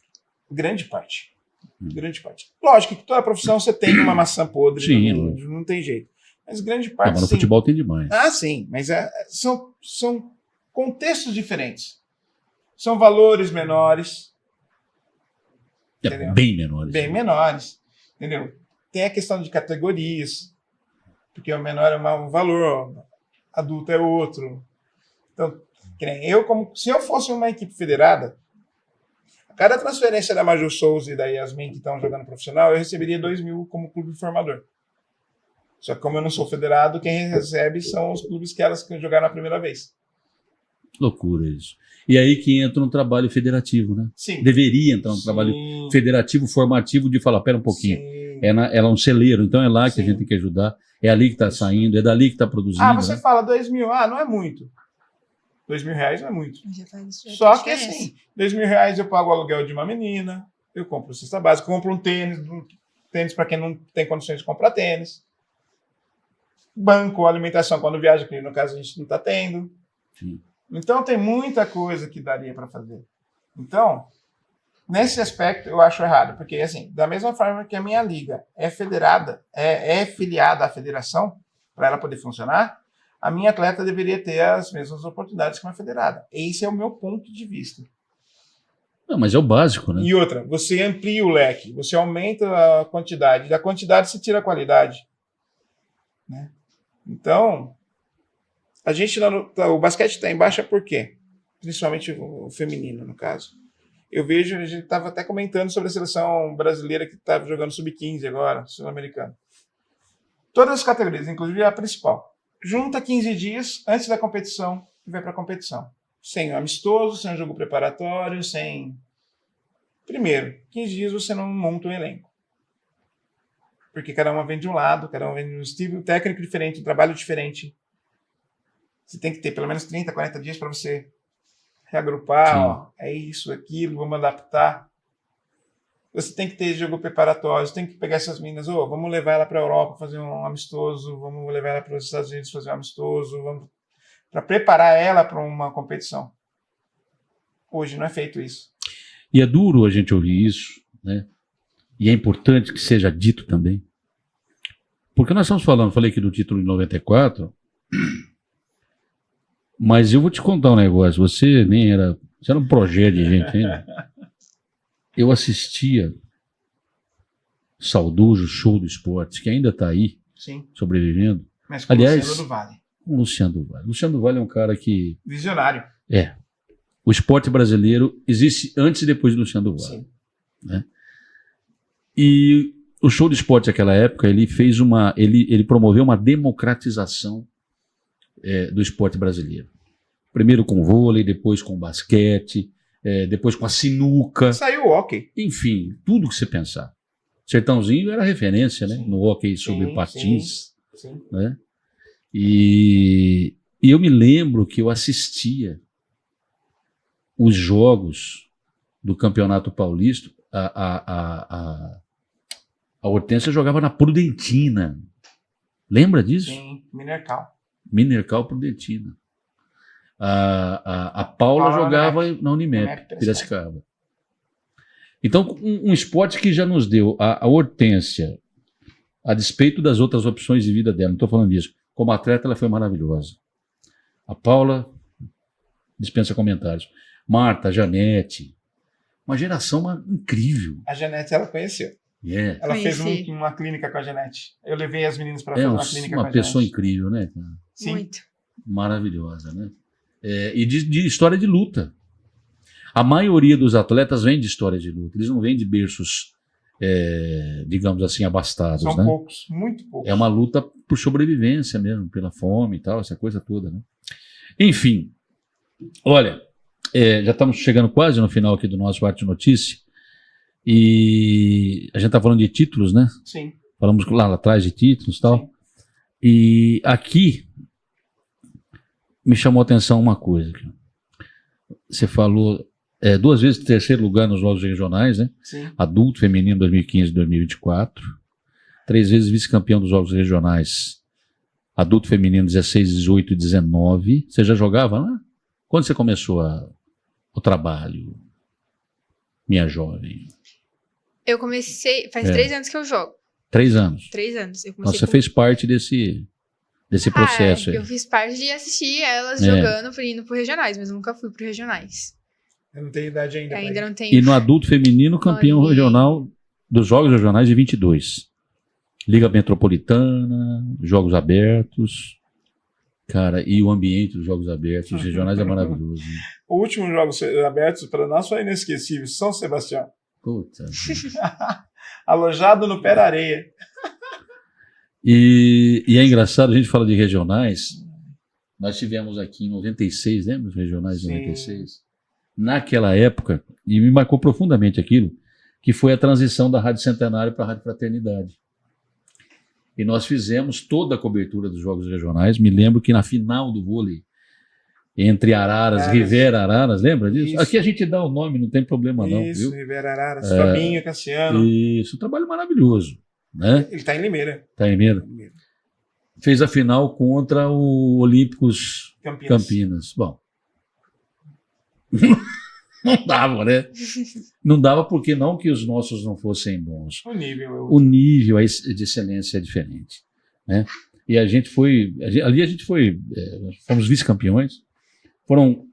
Grande parte. Grande parte. Lógico que toda profissão você tem uma maçã podre. Sim, não tem jeito. Mas grande Não, parte, mas no sim. futebol tem demais. Ah, sim. Mas são contextos diferentes. São valores menores. Entendeu? Bem menores. Bem menores. Entendeu? Tem a questão de categorias. Porque o menor é um valor, adulto é outro. Então, que nem eu, se eu fosse uma equipe federada, a cada transferência da Maju Souza e da Yasmin que estão jogando profissional, eu receberia 2 mil como clube formador. Só que como eu não sou federado, quem recebe são os clubes que elas jogaram a primeira vez. Loucura isso. E aí que entra um trabalho federativo, né? Sim. Deveria entrar um Sim. trabalho federativo, formativo, de falar, pera um pouquinho, Sim. ela é um celeiro, então é lá que a Sim. gente tem que ajudar, é ali que está saindo, é dali que está produzindo. Ah, você né? fala 2 mil, não é muito. 2 mil reais não é muito. Já faz Só que diferença. assim, 2 mil reais eu pago o aluguel de uma menina, eu compro cesta básica, compro um tênis para quem não tem condições de comprar tênis. Banco, alimentação quando viaja, que no caso a gente não está tendo. Sim. Então tem muita coisa que daria para fazer. Então, Nesse aspecto, eu acho errado, porque, assim, da mesma forma que a minha liga é federada, é filiada à federação, para ela poder funcionar, a minha atleta deveria ter as mesmas oportunidades que uma federada. Esse é o meu ponto de vista. Não, mas é o básico, né? E outra, você amplia o leque, você aumenta a quantidade, da quantidade você tira a qualidade. Né? Então, a gente o basquete está em baixa por quê? Principalmente o feminino, no caso. Eu vejo, a gente estava até comentando sobre a seleção brasileira que estava jogando sub-15 agora, sul-americano. Todas as categorias, inclusive a principal. Junta 15 dias antes da competição e vai para a competição. Sem amistoso, sem jogo preparatório, sem... Primeiro, 15 dias você não monta um elenco. Porque cada uma vem de um lado, cada uma vem de um estilo técnico diferente, um trabalho diferente. Você tem que ter pelo menos 30, 40 dias para você reagrupar, ó, é isso, aquilo, vamos adaptar. Você tem que ter jogo preparatório, você tem que pegar essas meninas, vamos levar ela para a Europa fazer um amistoso, vamos levar ela para os Estados Unidos fazer um amistoso, vamos para preparar ela para uma competição. Hoje não é feito isso. E é duro a gente ouvir isso, né? E é importante que seja dito também. Porque nós estamos falando, falei aqui do título de 94, mas eu vou te contar um negócio, você era um projeto de gente ainda. Eu assistia saudoso Show do Esporte, que ainda está aí, Sim. sobrevivendo. Mas com Aliás, Luciano do Vale. O Luciano do Vale. Luciano do Vale é um cara que... Visionário. O esporte brasileiro existe antes e depois do Luciano do Vale. Sim. Né? E o Show do Esporte naquela época, ele promoveu uma democratização do esporte brasileiro. Primeiro com o vôlei, depois com o basquete, depois com a sinuca. Saiu o hockey. Enfim, tudo que você pensar. Sertãozinho era referência, né? Sim. No hockey sobre patins. Sim. Né? E eu me lembro que eu assistia os jogos do Campeonato Paulista. A Hortência jogava na Prudentina. Lembra disso? Sim, Minercal. Minercal Prudentina. A Paula jogava na Unimep, Piracicaba. Então, um esporte que já nos deu a Hortência, a despeito das outras opções de vida dela, não estou falando disso. Como atleta, ela foi maravilhosa. A Paula dispensa comentários. Marta, a Janete, uma geração incrível. A Janete, ela conheceu. Yeah. Ela fez Conheci. uma clínica com a Janete. Eu levei as meninas para fazer uma clínica com a uma pessoa Janete. incrível, né, cara? Sim. Muito. Maravilhosa, né? E de história de luta. A maioria dos atletas vem de história de luta. Eles não vêm de berços, digamos assim, abastados, São né? poucos, muito poucos. É uma luta por sobrevivência mesmo, pela fome e tal, essa coisa toda, né? Enfim, olha, já estamos chegando quase no final aqui do nosso Arte Notícia e a gente está falando de títulos, né? Sim. Falamos lá atrás de títulos e tal. Sim. E aqui me chamou a atenção uma coisa. Você falou 2 vezes terceiro lugar nos Jogos Regionais, né? Sim. Adulto, feminino, 2015 e 2024. 3 vezes vice-campeão dos Jogos Regionais. Adulto, feminino, 16, 18 e 19. Você já jogava lá? Quando você começou o trabalho, minha jovem? Eu comecei... Faz 3 anos que eu jogo. 3 anos. 3 anos. Eu Então, comecei você fez parte desse processo aí. Eu fiz parte de assistir elas jogando, indo pro regionais, mas eu nunca fui pro regionais. Eu não tenho idade ainda. Ainda pra ir. não tenho. E no adulto feminino, campeão Olha. regional dos Jogos Regionais de 22. Liga Metropolitana, Jogos Abertos. Cara, e o ambiente dos Jogos Abertos, os regionais é maravilhoso. Né? O último Jogos Abertos para nós foi inesquecível. São Sebastião. Puta. Alojado no pé da areia. E é engraçado, a gente fala de regionais. Nós tivemos aqui em 96, lembra os regionais de Sim. 96? Naquela época, e me marcou profundamente aquilo, que foi a transição da Rádio Centenário para a Rádio Fraternidade. E nós fizemos toda a cobertura dos Jogos Regionais. Me lembro que na final do vôlei, entre Araras, Rivera Araras, lembra disso? Isso. Aqui a gente dá o nome, não tem problema não, Isso, viu? Rivera Araras, Fabinho, Cassiano. Isso, um trabalho maravilhoso, né? Ele está em Limeira. Tá em Minas. Fez a final contra o Olímpicos Campinas. Campinas. Bom. Não dava, né? Não dava porque não que os nossos não fossem bons. O nível De excelência é diferente, né? E a gente foi, ali a gente foi, fomos vice-campeões, foram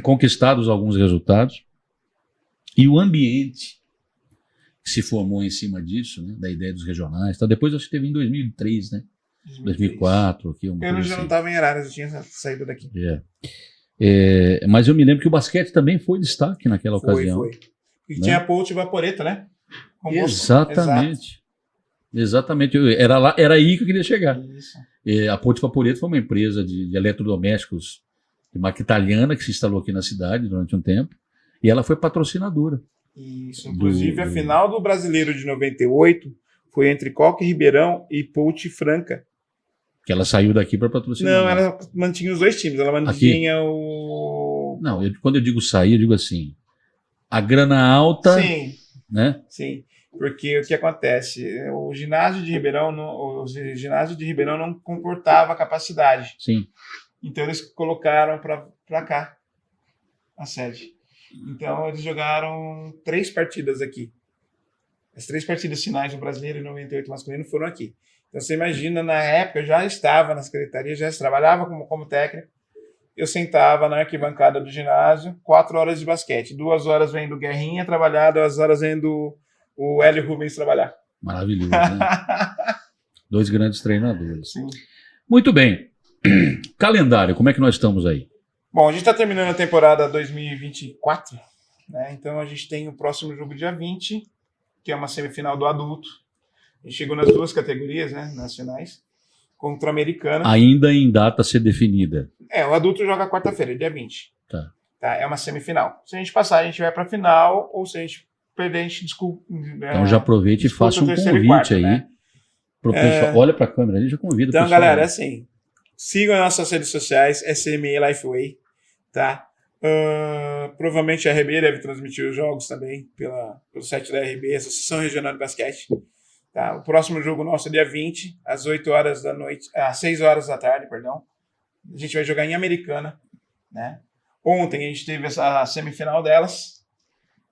conquistados alguns resultados, e o ambiente que se formou em cima disso, né, da ideia dos regionais, tá? Depois acho que teve em 2003, né? 2004. Aqui, eu já não estava em Araras, eu tinha saído daqui. Mas eu me lembro que o basquete também foi destaque naquela ocasião. Foi. E né? tinha a Ponte Vaporeto, né? Exatamente. Era aí que eu queria chegar. Isso. A Ponte Vaporeto foi uma empresa de eletrodomésticos de marca italiana que se instalou aqui na cidade durante um tempo, e ela foi patrocinadora. Isso. Inclusive, a final do Brasileiro de 98 foi entre Coque Ribeirão e Ponte Franca. Que ela saiu daqui para patrocinar. Não, ela mantinha os dois times. Ela mantinha o... Não, quando eu digo sair, eu digo assim, a grana alta... Sim. Né? Sim. Porque o que acontece? O ginásio de Ribeirão não comportava a capacidade. Sim. Então eles colocaram para cá a sede. Então eles jogaram 3 partidas aqui. As 3 partidas finais do Brasileiro em 98 masculino foram aqui. Então você imagina, na época eu já estava na secretaria, já trabalhava como técnico. Eu sentava na arquibancada do ginásio, 4 horas de basquete. 2 horas vendo o Guerrinha trabalhar, 2 horas vendo o Hélio Rubens trabalhar. Maravilhoso, né? 2 grandes treinadores. Sim. Muito bem. Calendário, como é que nós estamos aí? Bom, a gente está terminando a temporada 2024, né? Então a gente tem o próximo jogo dia 20, que é uma semifinal do adulto. A gente chegou nas 2 categorias, né, nacionais, contra a Americana. Ainda em data a ser definida. O adulto joga quarta-feira, dia 20. Tá. É uma semifinal. Se a gente passar, a gente vai para a final, ou se a gente perder, a gente Então já aproveite e faça um convite quarto, aí. Né? Pro pessoal. Olha para a câmera ali, já convida então, o pessoal. Então, galera, assim, sigam as nossas redes sociais, SME Lifeway, tá? Provavelmente a RB deve transmitir os jogos também pelo site da RB, Associação Regional de Basquete. Tá? O próximo jogo nosso é dia 20, às 6 horas da tarde, perdão. A gente vai jogar em Americana, né? Ontem a gente teve a semifinal delas.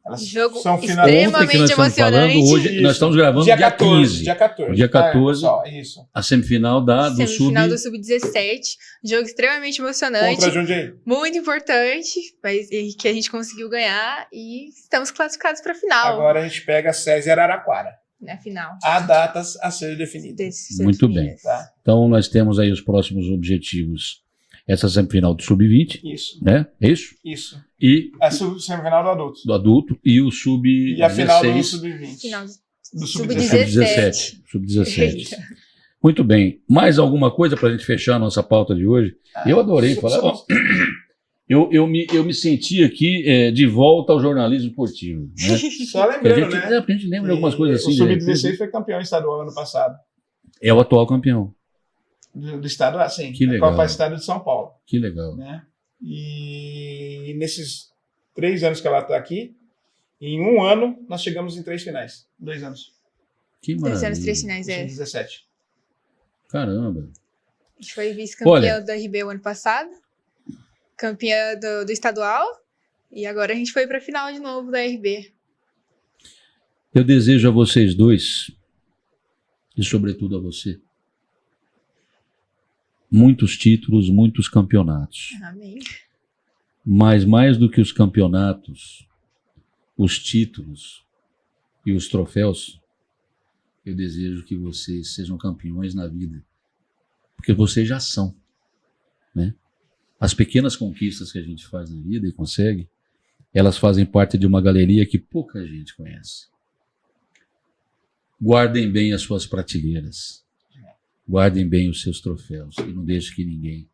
Elas jogo são final extremamente emocionante. Hoje, nós estamos gravando dia 15. Dia 14. Dia 14, pessoal, isso. a semifinal do Semifinal do Sub-17. Jogo extremamente emocionante. Contra a Jundiaí. Muito importante, mas que a gente conseguiu ganhar e estamos classificados para a final. Agora a gente pega a SESI Araraquara. Na final. Há datas a ser definidas. Muito bem. Tá? Então nós temos aí os próximos objetivos. Essa semifinal do Sub-20. Isso. Né? É isso? Isso. E a semifinal do adulto. Do adulto e o Sub-16. E a final do Sub-20. Final do Sub-17. Sub-17. Muito bem. Mais alguma coisa para a gente fechar a nossa pauta de hoje? Eu adorei falar. Eu me senti aqui de volta ao jornalismo esportivo. Né? Só lembrando, né? Porque a gente lembra de algumas coisas assim. O Sub-16 foi campeão estadual ano passado. É o atual campeão. Do estado, assim. Que legal. Copa Estado de São Paulo. Que legal. Né? E nesses 3 anos que ela está aqui, em 1 ano, nós chegamos em 3 finais. 2 anos. Que maravilha. 2 anos, 3 finais, 17. Caramba. A gente foi vice-campeã da RB o ano passado, campeã do estadual, e agora a gente foi para a final de novo da RB. Eu desejo a vocês dois, e sobretudo a você, muitos títulos, muitos campeonatos. Amém. Mas mais do que os campeonatos, os títulos e os troféus, eu desejo que vocês sejam campeões na vida. Porque vocês já são. Né? As pequenas conquistas que a gente faz na vida e consegue, elas fazem parte de uma galeria que pouca gente conhece. Guardem bem as suas prateleiras. Guardem bem os seus troféus e não deixe que ninguém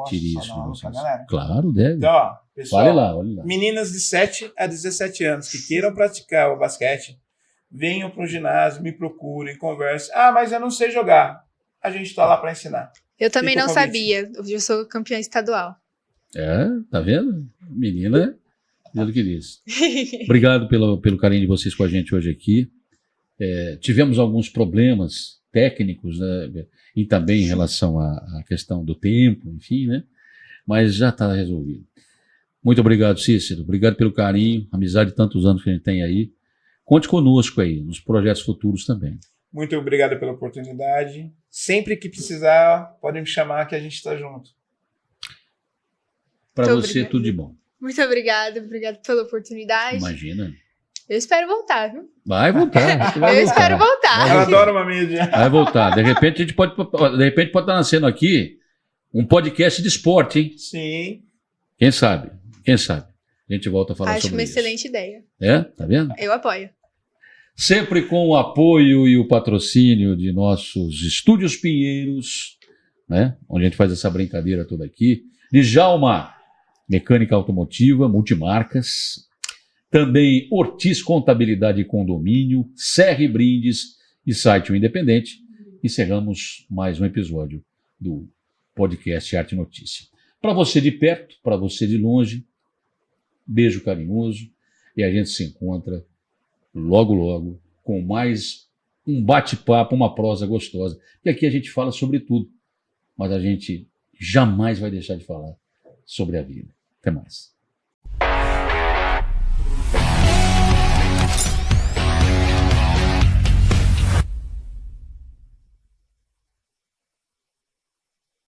tire isso de vocês. Claro, deve. Então, ó, pessoal, olhe lá. Meninas de 7 a 17 anos que queiram praticar o basquete, venham para o ginásio, me procurem, conversem. Ah, mas eu não sei jogar. A gente está lá para ensinar. Eu também não sabia. Eu sou campeã estadual. Tá vendo? Menina, pelo que disse. Obrigado pelo carinho de vocês com a gente hoje aqui. Tivemos alguns problemas técnicos, né, e também em relação à questão do tempo, enfim, né? Mas já está resolvido. Muito obrigado, Cícero. Obrigado pelo carinho, amizade de tantos anos que a gente tem aí. Conte conosco aí, nos projetos futuros também. Muito obrigado pela oportunidade. Sempre que precisar, podem me chamar que a gente está junto. Para Muito você, obrigada. tudo de bom. Muito obrigada pela oportunidade. Imagina. Eu espero voltar, viu? Vai voltar. Você vai Eu voltar. espero voltar. Ela adora uma mídia. Vai voltar. De repente, a gente pode estar nascendo aqui um podcast de esporte, hein? Sim. Quem sabe? Quem sabe? A gente volta a falar Acho sobre uma isso. excelente ideia. É? Tá vendo? Eu apoio. Sempre com o apoio e o patrocínio de nossos Estúdios Pinheiros, né? Onde a gente faz essa brincadeira toda aqui. Djalma, mecânica automotiva, multimarcas. Também Ortiz Contabilidade e Condomínio, Serre Brindes e Site O Independente. Encerramos mais um episódio do podcast Arte e Notícia. Para você de perto, para você de longe, beijo carinhoso e a gente se encontra logo, logo com mais um bate-papo, uma prosa gostosa. E aqui a gente fala sobre tudo, mas a gente jamais vai deixar de falar sobre a vida. Até mais.